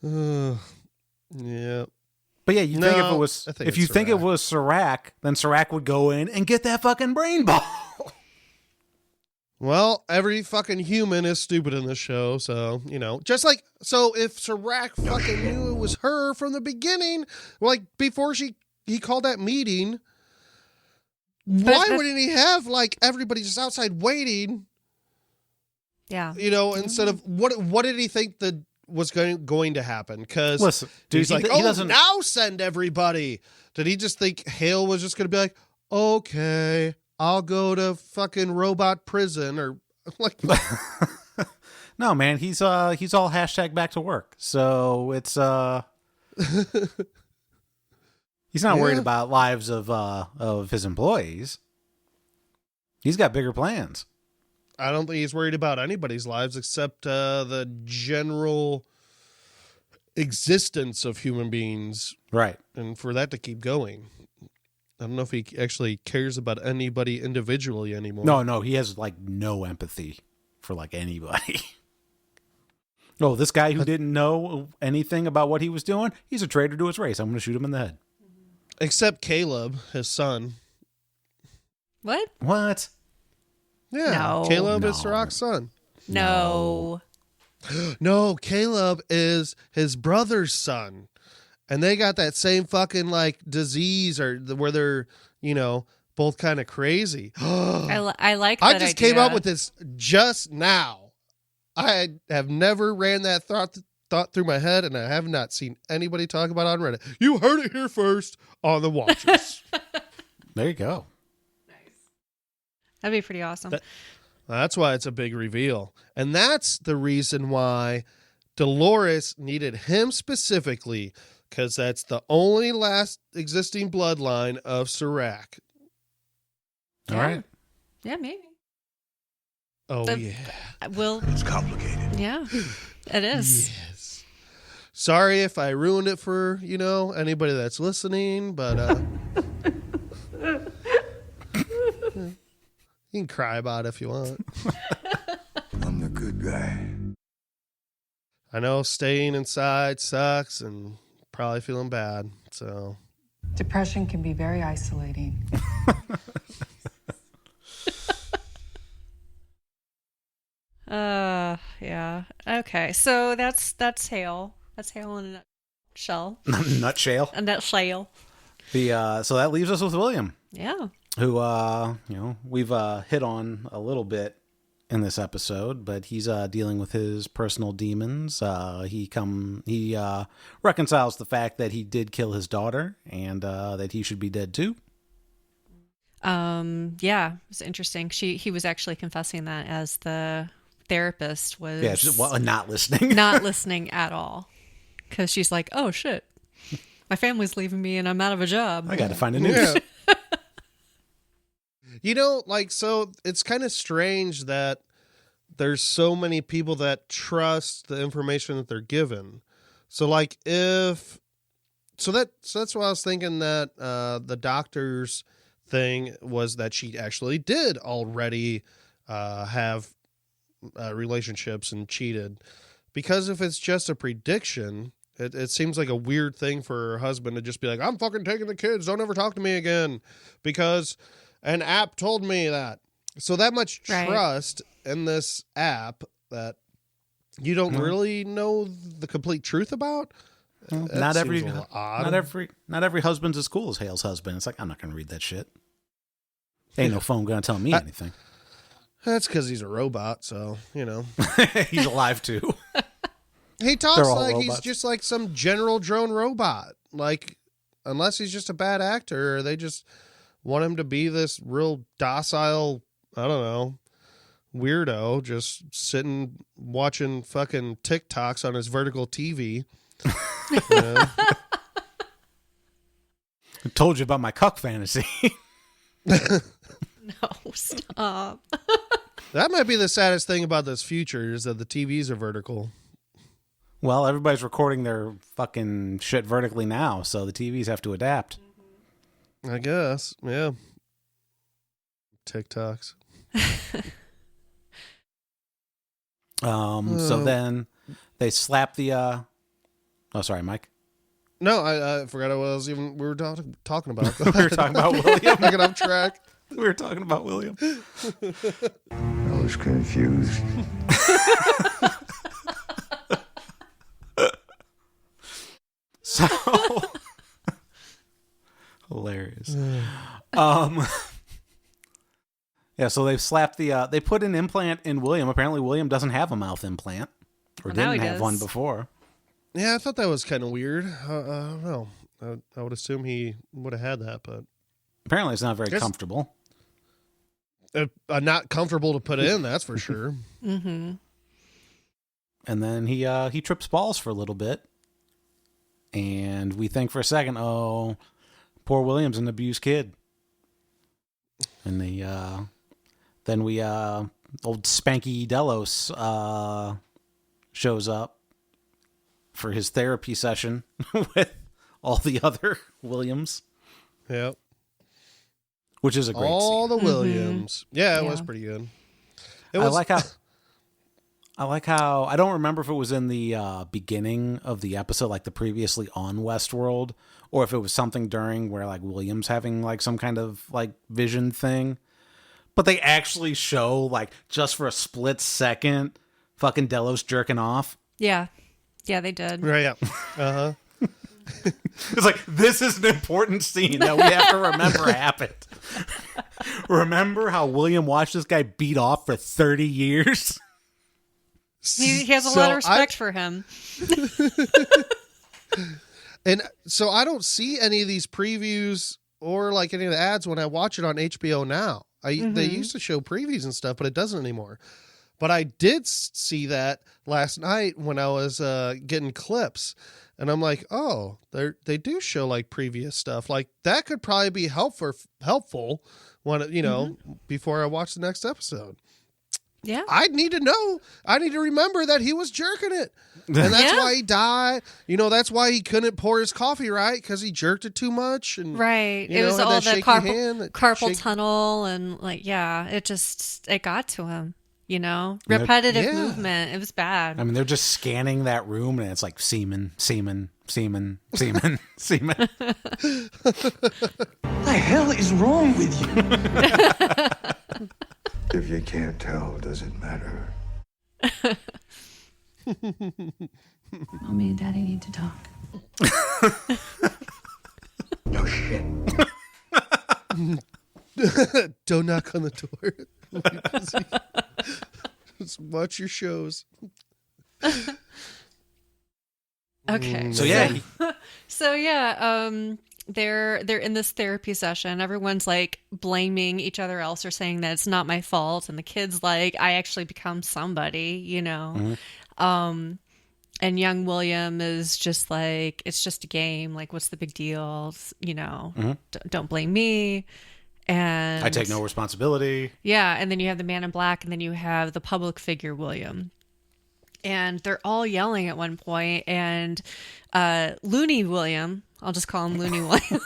Speaker 1: Yeah.
Speaker 3: But yeah, you think if you think it was Serac, then Serac would go in and get that fucking brain ball.
Speaker 1: Well, every fucking human is stupid in this show, so, just like, so if Serac fucking knew it was her from the beginning, like, before he called that meeting, why wouldn't he have, like, everybody just outside waiting?
Speaker 4: Yeah.
Speaker 1: Instead of, what did he think was going to happen? Because he's like,
Speaker 3: he doesn't...
Speaker 1: now send everybody. Did he just think Hale was just going to be like, okay, I'll go to fucking robot prison or like?
Speaker 3: No, man, he's all hashtag back to work. So it's he's not worried about lives of his employees. He's got bigger plans.
Speaker 1: I don't think he's worried about anybody's lives except the general existence of human beings.
Speaker 3: Right.
Speaker 1: And for that to keep going. I don't know if he actually cares about anybody individually anymore.
Speaker 3: No, he has like no empathy for like anybody. Oh, this guy who didn't know anything about what he was doing, he's a traitor to his race. I'm going to shoot him in the head.
Speaker 1: Except Caleb, his son.
Speaker 4: What?
Speaker 1: Yeah,
Speaker 4: no.
Speaker 1: Caleb is Serac's son.
Speaker 4: No.
Speaker 1: No, Caleb is his brother's son. And they got that same fucking like disease where they're, both kind of crazy.
Speaker 4: I like
Speaker 1: I
Speaker 4: that
Speaker 1: just
Speaker 4: idea.
Speaker 1: came up with this just now. I have never ran that thought through my head, and I have not seen anybody talk about it on Reddit. You heard it here first on The Watchers.
Speaker 3: There you go.
Speaker 4: That'd be pretty awesome.
Speaker 1: That's why it's a big reveal. And that's the reason why Dolores needed him specifically, because that's the only last existing bloodline of Serac.
Speaker 3: All right.
Speaker 4: Yeah, maybe.
Speaker 1: Oh, yeah.
Speaker 2: It's complicated.
Speaker 4: Yeah, it is.
Speaker 1: Yes. Sorry if I ruined it for, anybody that's listening, but you can cry about it if you want.
Speaker 2: I'm the good guy.
Speaker 1: I know staying inside sucks and probably feeling bad, so.
Speaker 5: Depression can be very isolating.
Speaker 4: Yeah. Okay. So that's Hale. That's Hale in a nutshell.
Speaker 3: Nutshell.
Speaker 4: A nutshell.
Speaker 3: So that leaves us with William.
Speaker 4: Yeah.
Speaker 3: Who we've hit on a little bit in this episode, but he's dealing with his personal demons. He reconciles the fact that he did kill his daughter and that he should be dead too.
Speaker 4: Yeah, it's interesting. He was actually confessing that as the therapist was
Speaker 3: not listening.
Speaker 4: Not listening at all. Because she's like, oh shit, my family's leaving me and I'm out of a job.
Speaker 3: I got to find a new.
Speaker 1: Yeah. So it's kind of strange that there's so many people that trust the information that they're given. So that's what I was thinking, that the doctor's thing was that she actually did already have relationships and cheated. Because if it's just a prediction, it seems like a weird thing for her husband to just be like, I'm fucking taking the kids, don't ever talk to me again because an app told me that. So that much trust in this app that you don't really know the complete truth about.
Speaker 3: Not every husband's as cool as Hale's husband. It's like, I'm not going to read that shit. Ain't no phone going to tell me anything.
Speaker 1: That's because he's a robot, so,
Speaker 3: He's alive, too.
Speaker 1: He talks like
Speaker 3: robots.
Speaker 1: He's just like some general drone robot. Like, unless he's just a bad actor, or they just want him to be this real docile, I don't know, weirdo, just sitting watching fucking TikToks on his vertical TV. I
Speaker 3: told you about my cuck fantasy.
Speaker 4: No, stop.
Speaker 1: That might be the saddest thing about this future, is that the TVs are vertical.
Speaker 3: Well, everybody's recording their fucking shit vertically now, so the TVs have to adapt.
Speaker 1: I guess, yeah. TikToks.
Speaker 3: So then they slap the oh, sorry, Mike.
Speaker 1: No, I forgot we were talking about.
Speaker 3: We were talking about William.
Speaker 1: I got off track.
Speaker 3: We were talking about William.
Speaker 2: Oh, was confused.
Speaker 3: So hilarious. Yeah, so they've slapped they put an implant in William. Apparently William doesn't have a mouth implant, or didn't have one before.
Speaker 1: Yeah, I thought that was kind of weird. I don't know. I would assume he would have had that, but
Speaker 3: apparently it's not very comfortable.
Speaker 1: Not comfortable to put in, that's for sure.
Speaker 4: Mm-hmm.
Speaker 3: And then he trips balls for a little bit. And we think for a second, oh, poor William's an abused kid. And then old Spanky Delos shows up for his therapy session with all the other Williams.
Speaker 1: Yep.
Speaker 3: Which is a great
Speaker 1: all
Speaker 3: scene.
Speaker 1: The Williams. Mm-hmm. Yeah, it was pretty good.
Speaker 3: I like how I don't remember if it was in the beginning of the episode, like the previously on Westworld, or if it was something during where like William's having like some kind of like vision thing. But they actually show like just for a split second fucking Delos jerking off.
Speaker 4: Yeah. Yeah, they did.
Speaker 1: Right, yeah. Uh-huh.
Speaker 3: It's like, this is an important scene that we have to remember happened. Remember how William watched this guy beat off for 30 years?
Speaker 4: He has a lot of respect for him.
Speaker 1: And so I don't see any of these previews or like any of the ads when I watch it on HBO now. They used to show previews and stuff, but it doesn't anymore. But I did see that last night when I was getting clips. And I'm like, oh, they do show like previous stuff. Like that could probably be helpful when, before I watch the next episode.
Speaker 4: Yeah.
Speaker 1: I need to know. I need to remember that he was jerking it. And that's why he died. That's why he couldn't pour his coffee right, because he jerked it too much. And,
Speaker 4: right. It was all the carpal tunnel and it got to him. Repetitive movement. It was bad.
Speaker 3: I mean, they're just scanning that room and it's like semen. The
Speaker 2: hell is wrong with you? If you can't tell, does it matter?
Speaker 5: Mommy and Daddy need to talk.
Speaker 2: No shit.
Speaker 1: Don't knock on the door. Just watch your shows.
Speaker 4: Okay. They're in this therapy session. Everyone's like blaming each other else or saying that it's not my fault, and the kid's like, I actually become somebody, And young William is just like, it's just a game. Like, what's the big deal? Don't blame me. And
Speaker 3: I take no responsibility.
Speaker 4: Yeah, and then you have the man in black, and then you have the public figure William. And they're all yelling at one point, and Looney William, I'll just call him Looney William,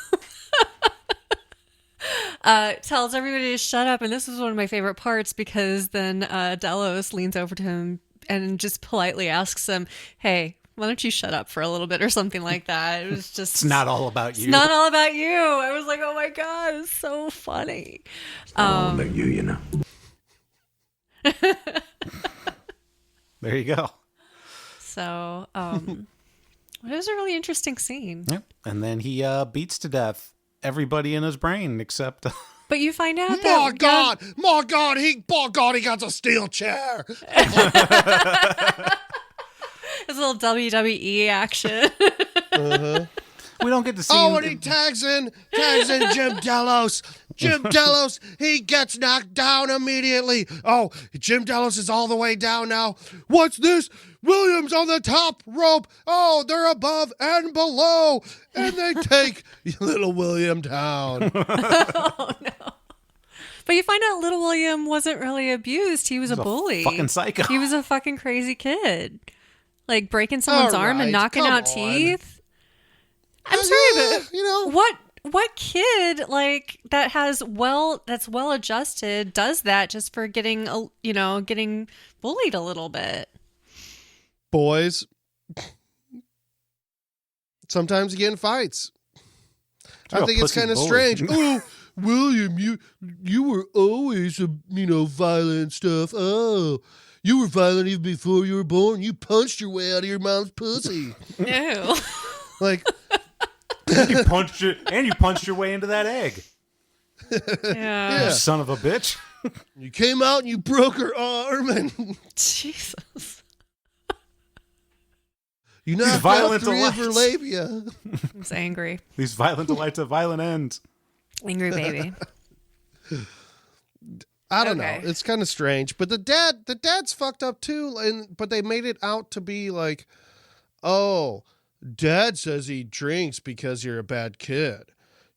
Speaker 4: tells everybody to shut up. And this was one of my favorite parts, because then Delos leans over to him and just politely asks him, hey, why don't you shut up for a little bit, or something like that. It was just...
Speaker 3: It's not all about you.
Speaker 4: It's not all about you. I was like, oh my God, it's so funny.
Speaker 2: It's not all about you,
Speaker 3: There you go.
Speaker 4: So, it was a really interesting scene.
Speaker 3: Yep. And then he beats to death everybody in his brain except...
Speaker 4: But you find out
Speaker 1: that... My God, he got a steel chair.
Speaker 4: It's a little WWE action.
Speaker 3: We don't get to see...
Speaker 1: Oh, and he tags in Jim Delos. Jim Delos, he gets knocked down immediately. Oh, Jim Delos is all the way down now. What's this? Williams on the top rope. Oh, they're above and below. And they take little William down.
Speaker 4: Oh, no. But you find out little William wasn't really abused. He was a bully.
Speaker 3: Fucking psycho.
Speaker 4: He was a fucking crazy kid. Like breaking someone's arm and knocking out teeth. I'm sorry, but what kid like that that's well adjusted does that just for getting bullied a little bit?
Speaker 1: Boys sometimes you get in fights. I think it's kind of strange. Ooh, William, you were always violent stuff. Oh, you were violent even before you were born. You punched your way out of your mom's pussy.
Speaker 4: No.
Speaker 1: Like,
Speaker 3: you punched your way into that egg.
Speaker 4: Yeah.
Speaker 3: You son of a bitch.
Speaker 1: You came out and you broke her arm and
Speaker 4: Jesus.
Speaker 1: you knocked out 3 of her labia.
Speaker 4: I was angry.
Speaker 3: These violent delights have violent ends.
Speaker 4: Angry baby.
Speaker 1: I don't know. It's kind of strange, but the dad's fucked up too. But they made it out to be like, oh, dad says he drinks because you're a bad kid.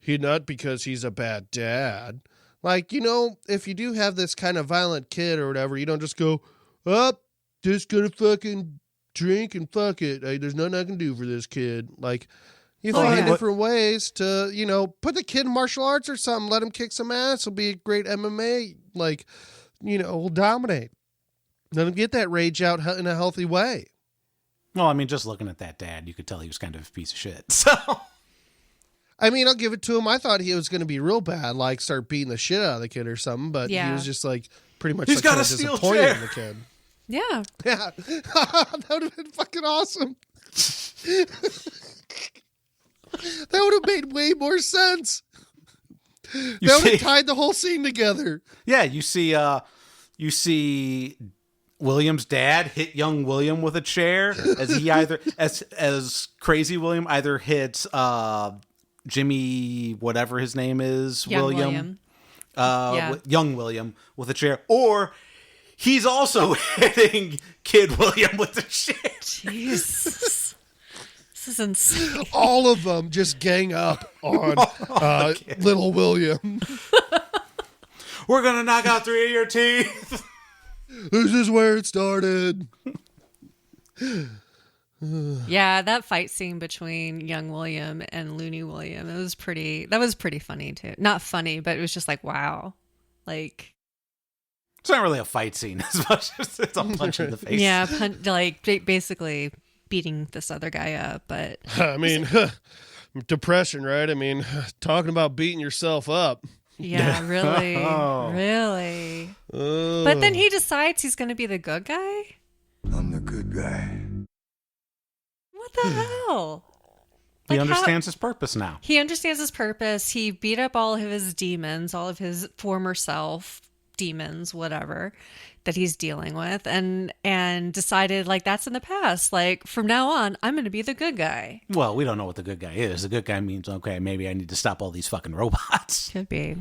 Speaker 1: Not because he's a bad dad. Like, if you do have this kind of violent kid or whatever, you don't just go, just gonna fucking drink and fuck it. Hey, there's nothing I can do for this kid. Like, you find different ways to, put the kid in martial arts or something. Let him kick some ass. He'll be a great MMA. Like, will dominate. Let him get that rage out in a healthy way.
Speaker 3: Well, I mean, just looking at that dad, you could tell he was kind of a piece of shit. So,
Speaker 1: I mean, I'll give it to him. I thought he was going to be real bad, like start beating the shit out of the kid or something. But he was just like pretty much
Speaker 3: he's got a
Speaker 1: steel
Speaker 3: steel
Speaker 1: chair
Speaker 3: chair
Speaker 1: in the kid.
Speaker 4: Yeah.
Speaker 1: Yeah. That would have been fucking awesome. That would have made way more sense. That would have tied the whole scene together.
Speaker 3: Yeah, you see William's dad hit young William with a chair as he as crazy William either hits Jimmy, whatever his name is,
Speaker 4: Young
Speaker 3: young William with a chair, or he's also hitting kid William with a chair.
Speaker 4: Jesus. This is insane.
Speaker 1: All of them just gang up on little William.
Speaker 3: We're going to knock out 3 of your teeth.
Speaker 1: This is where it started.
Speaker 4: Yeah, that fight scene between young William and Looney William, that was pretty funny too. Not funny, but it was just like, wow. Like,
Speaker 3: it's not really a fight scene as much as it's a punch in the face.
Speaker 4: Yeah, basically beating this other guy up, but
Speaker 1: I mean, depression, right? I mean, talking about beating yourself up.
Speaker 4: Yeah, really. Really. But then he decides he's going to be the good guy?
Speaker 2: I'm the good guy.
Speaker 4: What the hell?
Speaker 3: He understands his purpose now.
Speaker 4: He understands his purpose. He beat up all of his demons, all of his former self, demons, whatever, that he's dealing with, and decided, like, that's in the past. Like, from now on, I'm going to be the good guy.
Speaker 3: Well, we don't know what the good guy is. The good guy means, okay, maybe I need to stop all these fucking robots.
Speaker 4: Could be.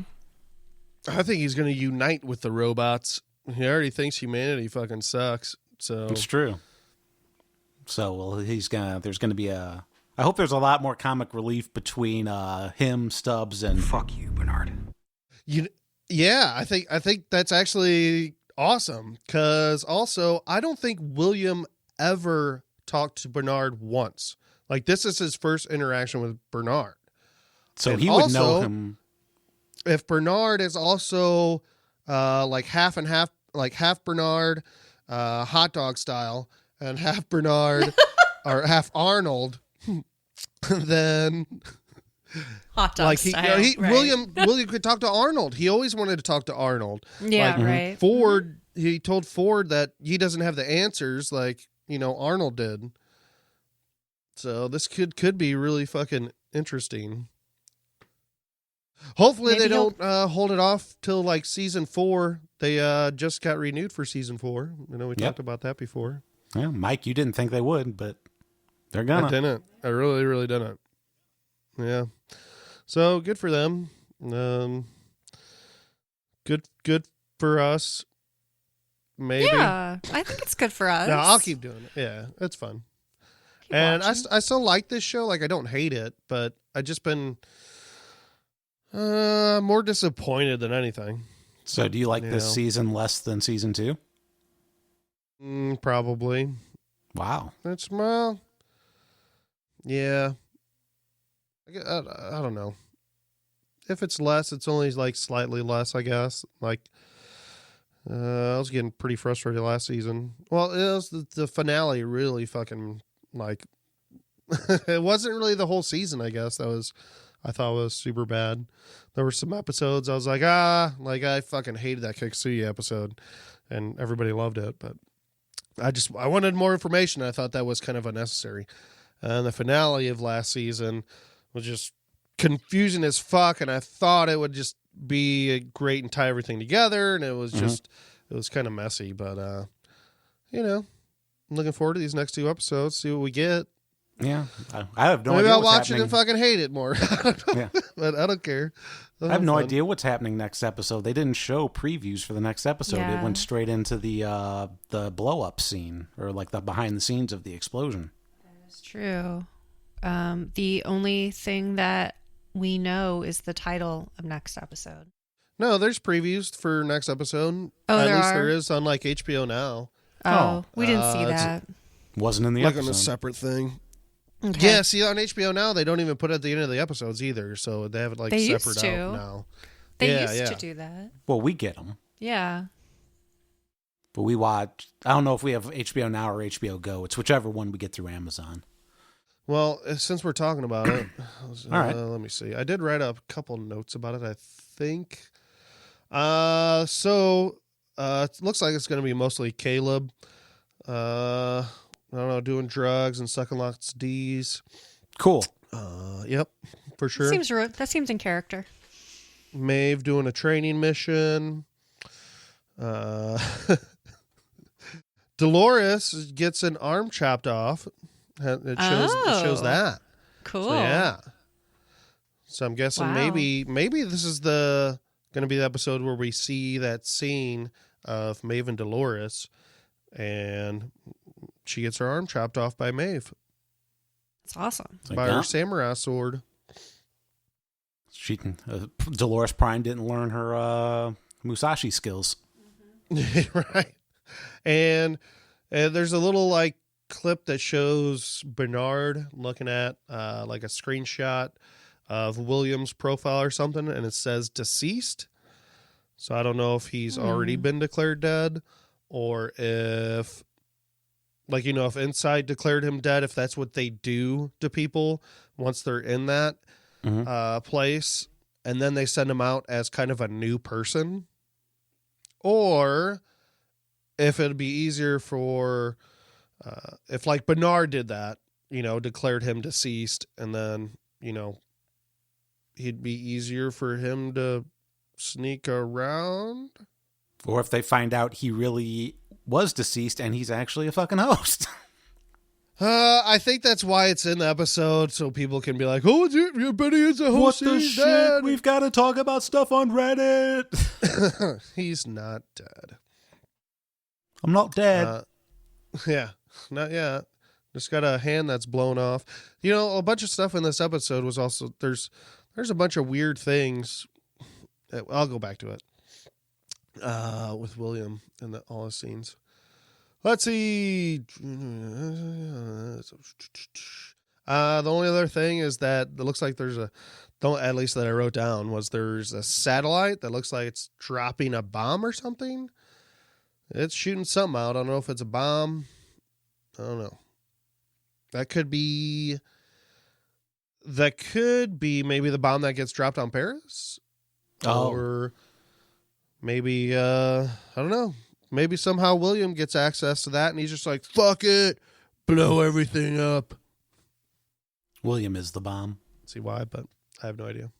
Speaker 1: I think he's going to unite with the robots. He already thinks humanity fucking sucks. So
Speaker 3: it's true. So, well, there's going to be I hope there's a lot more comic relief between him, Stubbs, and
Speaker 2: fuck you, Bernard.
Speaker 1: Yeah, I think that's actually awesome, because also I don't think William ever talked to Bernard once. Like, this is his first interaction with Bernard.
Speaker 3: So he would know him.
Speaker 1: If Bernard is also like half and half, like half Bernard, hot dog style, and half Bernard or half Arnold, then
Speaker 4: hot dog style.
Speaker 1: Right. William could talk to Arnold. He always wanted to talk to Arnold.
Speaker 4: Yeah, right.
Speaker 1: Ford, he told Ford that he doesn't have the answers like, Arnold did. So this could be really fucking interesting. Hopefully they don't hold it off till like season 4. They just got renewed for season 4. We talked about that before.
Speaker 3: Yeah, Mike, you didn't think they would, but they're gonna.
Speaker 1: I didn't. I really, really didn't. Yeah. So good for them. Good for us. Maybe.
Speaker 4: Yeah, I think it's good for us.
Speaker 1: No, I'll keep doing it. Yeah, it's fun. And I still like this show. Like, I don't hate it, but I just been more disappointed than anything.
Speaker 3: So do you like this season less than season 2?
Speaker 1: Probably.
Speaker 3: Wow.
Speaker 1: That's yeah. I don't know. If it's less, it's only like slightly less, I guess. Like, I was getting pretty frustrated last season. Well, it was the finale really fucking, like, it wasn't really the whole season, I guess. I I thought was super bad. There were some episodes I was like, I fucking hated that Kikusuya episode, and everybody loved it, but I wanted more information. I thought that was kind of unnecessary. And the finale of last season was just confusing as fuck, and I thought it would just be great and tie everything together, and it was just it was kind of messy, but I'm looking forward to these next 2 episodes, see what we get.
Speaker 3: Yeah, I have no idea.
Speaker 1: Maybe I'll watch
Speaker 3: happening.
Speaker 1: it and fucking hate it more.
Speaker 3: Yeah.
Speaker 1: But I don't care.
Speaker 3: I have no idea what's happening next episode. They didn't show previews for the next episode.
Speaker 4: Yeah.
Speaker 3: It went straight into the blow up scene, or like the behind the scenes of the explosion.
Speaker 4: That's true. The only thing that we know is the title of next episode.
Speaker 1: No, there's previews for next episode.
Speaker 4: Oh,
Speaker 1: At
Speaker 4: there
Speaker 1: least
Speaker 4: are?
Speaker 1: there is on like HBO now.
Speaker 4: Oh, we didn't see that.
Speaker 3: Wasn't in the
Speaker 1: Like
Speaker 3: episode.
Speaker 1: on a separate thing.
Speaker 4: Okay.
Speaker 1: Yeah, see, on HBO now, they don't even put it at the end of the episodes either, so they have it like
Speaker 4: They used
Speaker 1: separate
Speaker 4: to.
Speaker 1: out now.
Speaker 4: They used to do that.
Speaker 3: Well, we get them.
Speaker 4: Yeah.
Speaker 3: But we watch. I don't know if we have HBO Now or HBO Go. It's whichever one we get through Amazon.
Speaker 1: Well, since we're talking about it,
Speaker 3: All right.
Speaker 1: let me see. I did write a couple notes about it, I think. So it looks like it's going to be mostly Caleb. I don't know, doing drugs and sucking lots of D's.
Speaker 3: Cool.
Speaker 1: Yep, for sure.
Speaker 4: That seems in character.
Speaker 1: Maeve doing a training mission. Dolores gets an arm chopped off. It shows that.
Speaker 4: Cool.
Speaker 1: So, yeah. So I'm guessing
Speaker 4: Wow.
Speaker 1: maybe this is going to be the episode where we see that scene of Maeve and Dolores, and she gets her arm chopped off by Maeve
Speaker 4: That's awesome.
Speaker 1: by her samurai sword.
Speaker 3: She can. Dolores Prime didn't learn her Musashi skills.
Speaker 1: Right. And there's a little like clip that shows Bernard looking at like a screenshot of William's profile or something, and it says deceased. So I don't know if he's already been declared dead, or if, like, if Inside declared him dead, if that's what they do to people once they're in that place, and then they send him out as kind of a new person, or if it'd be easier for, if like Bernard did that, declared him deceased, and then, it'd be easier for him to sneak around.
Speaker 3: Or if they find out he really was deceased and he's actually a fucking host.
Speaker 1: I think that's why it's in the episode, so people can be like, "Oh, your buddy is a host.
Speaker 3: What the
Speaker 1: He's
Speaker 3: shit?
Speaker 1: dead."
Speaker 3: We've got to talk about stuff on Reddit.
Speaker 1: He's not dead.
Speaker 3: I'm not dead.
Speaker 1: Yeah, not yet. Just got a hand that's blown off. A bunch of stuff in this episode was also there's a bunch of weird things. I'll go back to it with William and all his scenes. Let's see. The only other thing is that it looks like there's at least that I wrote down, was there's a satellite that looks like it's dropping a bomb or something. It's shooting something out. I don't know if it's a bomb. I don't know. That could be maybe the bomb that gets dropped on Paris.
Speaker 3: Oh.
Speaker 1: Or maybe, I don't know. Maybe somehow William gets access to that and he's just like, fuck it, blow everything up.
Speaker 3: William is the bomb.
Speaker 1: See why, but I have no idea.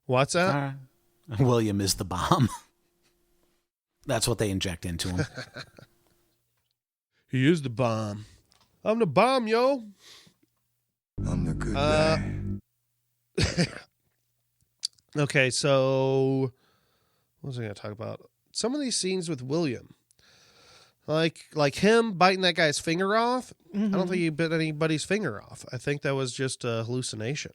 Speaker 1: What's that?
Speaker 3: William is the bomb. That's what they inject into him.
Speaker 1: He is the bomb. I'm the bomb, yo.
Speaker 2: I'm the good guy.
Speaker 1: Okay, so what was I going to talk about? Some of these scenes with William, like him biting that guy's finger off. I don't think he bit anybody's finger off. I think that was just a hallucination.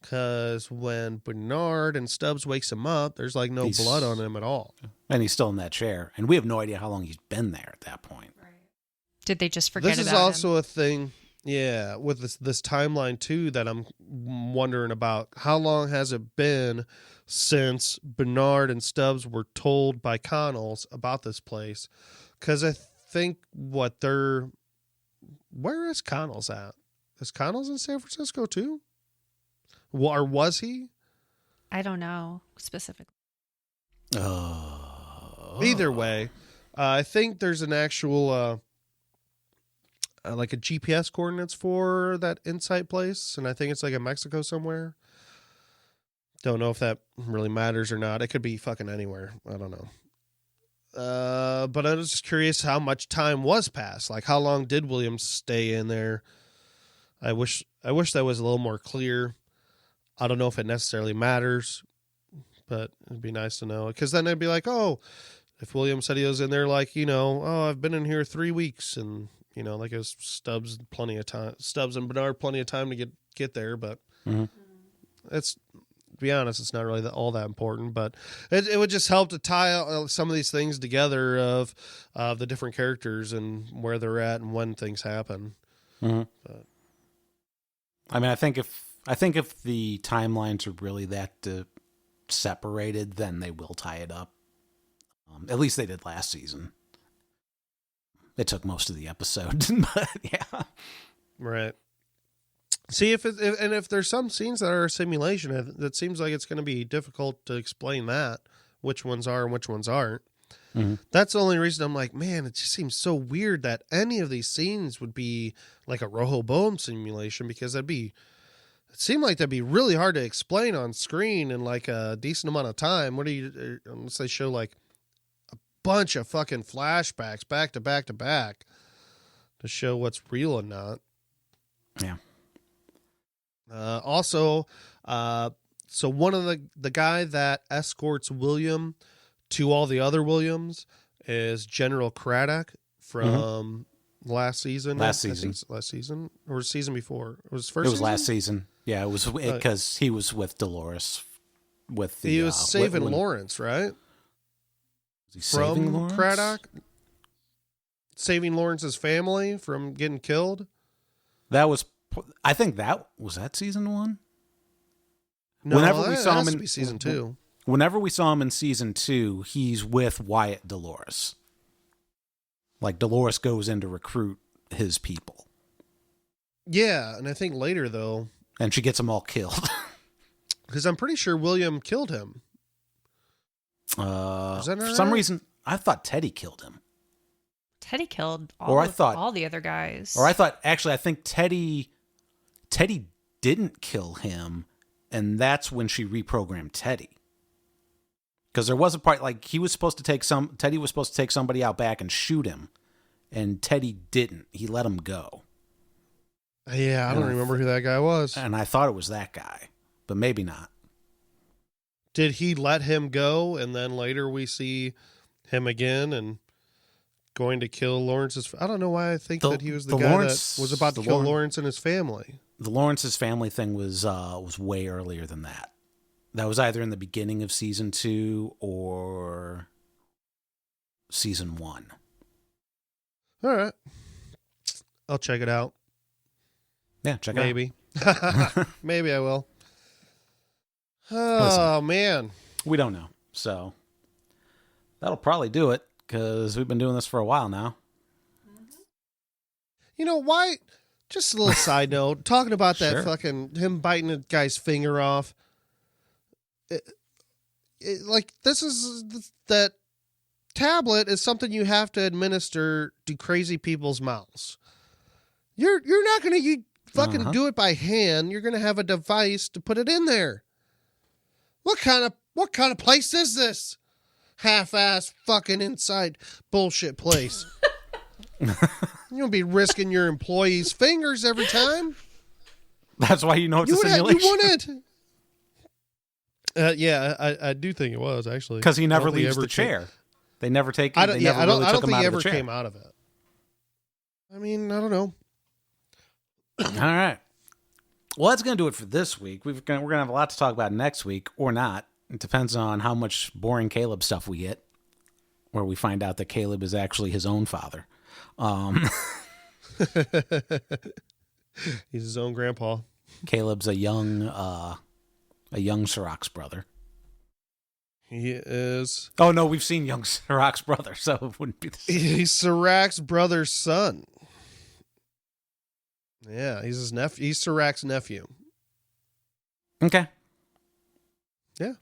Speaker 1: Because when Bernard and Stubbs wakes him up, there's like no blood on him at all.
Speaker 3: And he's still in that chair. And we have no idea how long he's been there at that point.
Speaker 4: Did they just forget about him?
Speaker 1: This is also a thing, yeah, with this timeline too, that I'm wondering about. How long has it been since Bernard and Stubbs were told by Connells about this place? Because I think where is Connells at? Is Connell's in San Francisco too? Or was he?
Speaker 4: I don't know specifically.
Speaker 1: Either way, I think there's an actual like a GPS coordinates for that Insight place, and I think it's like in Mexico somewhere. Don't know if that really matters or not. It could be fucking anywhere. I don't know. But I was just curious how much time was passed. Like, how long did William stay in there? I wish that was a little more clear. I don't know if it necessarily matters, but it'd be nice to know. Because then it'd be like, oh, if William said he was in there, like, I've been in here 3 weeks, and like it was Stubbs and Bernard plenty of time to get there, but it's. To be honest, it's not really all that important, but it would just help to tie some of these things together of the different characters and where they're at and when things happen.
Speaker 3: But, I mean, I think if the timelines are really that separated, then they will tie it up. At least they did last season. It took most of the episode, but yeah,
Speaker 1: right. See, if there's some scenes that are a simulation, it seems like it's going to be difficult to explain that, which ones are and which ones aren't. That's the only reason I'm like, man, it just seems so weird that any of these scenes would be like a Rehoboam simulation, because it seemed like that'd be really hard to explain on screen in like a decent amount of time. Unless they show like a bunch of fucking flashbacks back to back to back to show what's real and not.
Speaker 3: Yeah.
Speaker 1: So one of the guy that escorts William to all the other Williams is General Craddock from last season. Last season or season before? It was first.
Speaker 3: It was
Speaker 1: season?
Speaker 3: last season. Yeah, it was because he was with Dolores.
Speaker 1: He was saving Lawrence, right?
Speaker 3: Was he saving
Speaker 1: from
Speaker 3: Lawrence?
Speaker 1: Craddock, saving Lawrence's family from getting killed.
Speaker 3: I think that was season 1.
Speaker 1: No,
Speaker 3: whenever we saw him in
Speaker 1: season 2.
Speaker 3: Whenever we saw him in season 2, he's with Wyatt Dolores. Like Dolores goes in to recruit his people.
Speaker 1: Yeah, and I think later though,
Speaker 3: and she gets them all killed.
Speaker 1: Because I'm pretty sure William killed him.
Speaker 3: For some reason, I thought Teddy killed him.
Speaker 4: Teddy killed all the other guys.
Speaker 3: Or I think Teddy didn't kill him, and that's when she reprogrammed Teddy. Because there was a part like Teddy was supposed to take somebody out back and shoot him, and Teddy didn't. He let him go.
Speaker 1: Yeah, I don't remember who that guy was.
Speaker 3: And I thought it was that guy, but maybe not.
Speaker 1: Did he let him go, and then later we see him again and going to kill Lawrence's... I don't know why I think that he was the guy that was about to kill Lawrence and his family.
Speaker 3: The Lawrence's family thing was way earlier than that. That was either in the beginning of season 2 or season 1.
Speaker 1: All right. I'll check it out.
Speaker 3: Yeah, check it out.
Speaker 1: Maybe. Maybe I will. Oh, man.
Speaker 3: We don't know. So that'll probably do it, because we've been doing this for a while now.
Speaker 1: You know, why? Just a little side note. Talking about that fucking him biting a guy's finger off. That tablet is something you have to administer to crazy people's mouths. You're not going to fucking do it by hand. You're going to have a device to put it in there. What kind of place is this? Half-ass fucking inside bullshit place. You don't be risking your employees' fingers every time.
Speaker 3: That's why you know it's a simulation.
Speaker 1: You wouldn't. Yeah, I do think it was, actually.
Speaker 3: Because he never leaves the chair. They never take.
Speaker 1: I don't think he ever came out of it. I mean, I don't know.
Speaker 3: All right. Well, that's going to do it for this week. We're going to have a lot to talk about next week, or not. It depends on how much boring Caleb stuff we get, where we find out that Caleb is actually his own father.
Speaker 1: He's his own grandpa.
Speaker 3: Caleb's a young Sirach's brother.
Speaker 1: He is.
Speaker 3: Oh no, we've seen young Sirach's brother, so it wouldn't be the same.
Speaker 1: He's Sirach's brother's son. Yeah, he's his nephew. He's Sirac's nephew.
Speaker 3: Okay.
Speaker 1: Yeah.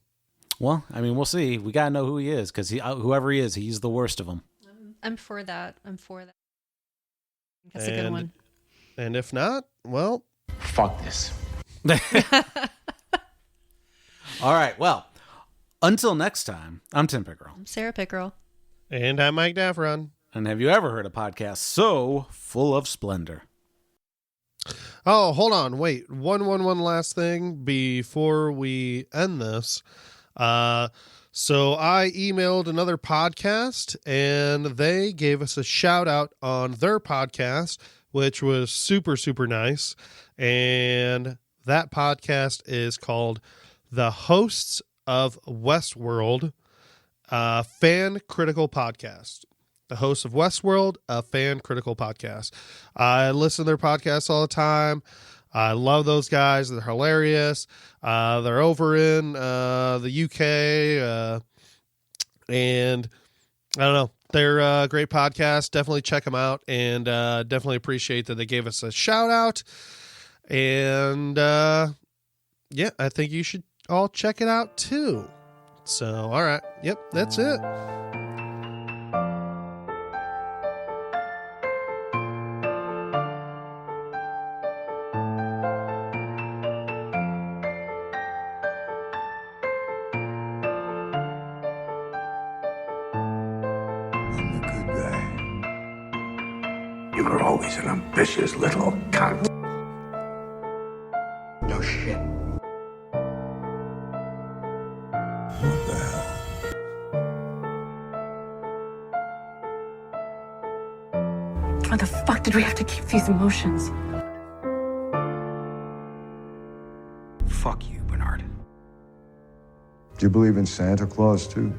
Speaker 3: Well, I mean, we'll see. We got to know who he is, because whoever he is, he's the worst of them.
Speaker 4: I'm for that. That's a good one.
Speaker 1: And if not, well...
Speaker 6: Fuck this.
Speaker 3: All right, well, until next time, I'm Tim Pickerel.
Speaker 4: I'm Sarah Pickerel.
Speaker 1: And I'm Mike Daffron.
Speaker 3: And have you ever heard a podcast so full of splendor?
Speaker 1: Oh, hold on. Wait. One last thing before we end this. So I emailed another podcast, and they gave us a shout out on their podcast, which was super, super nice. And that podcast is called The Hosts of Westworld, Fan Critical Podcast. The hosts of Westworld, a Fan Critical Podcast. I listen to their podcasts all the time. I love those guys. They're hilarious. They're over in the UK. And I don't know. They're a great podcast. Definitely check them out. And definitely appreciate that they gave us a shout out. And yeah, I think you should all check it out too. So, all right. Yep, that's it.
Speaker 2: You were always an ambitious little cunt.
Speaker 6: No shit.
Speaker 2: What the hell?
Speaker 5: Why the fuck did we have to keep these emotions?
Speaker 6: Fuck you, Bernard.
Speaker 2: Do you believe in Santa Claus, too?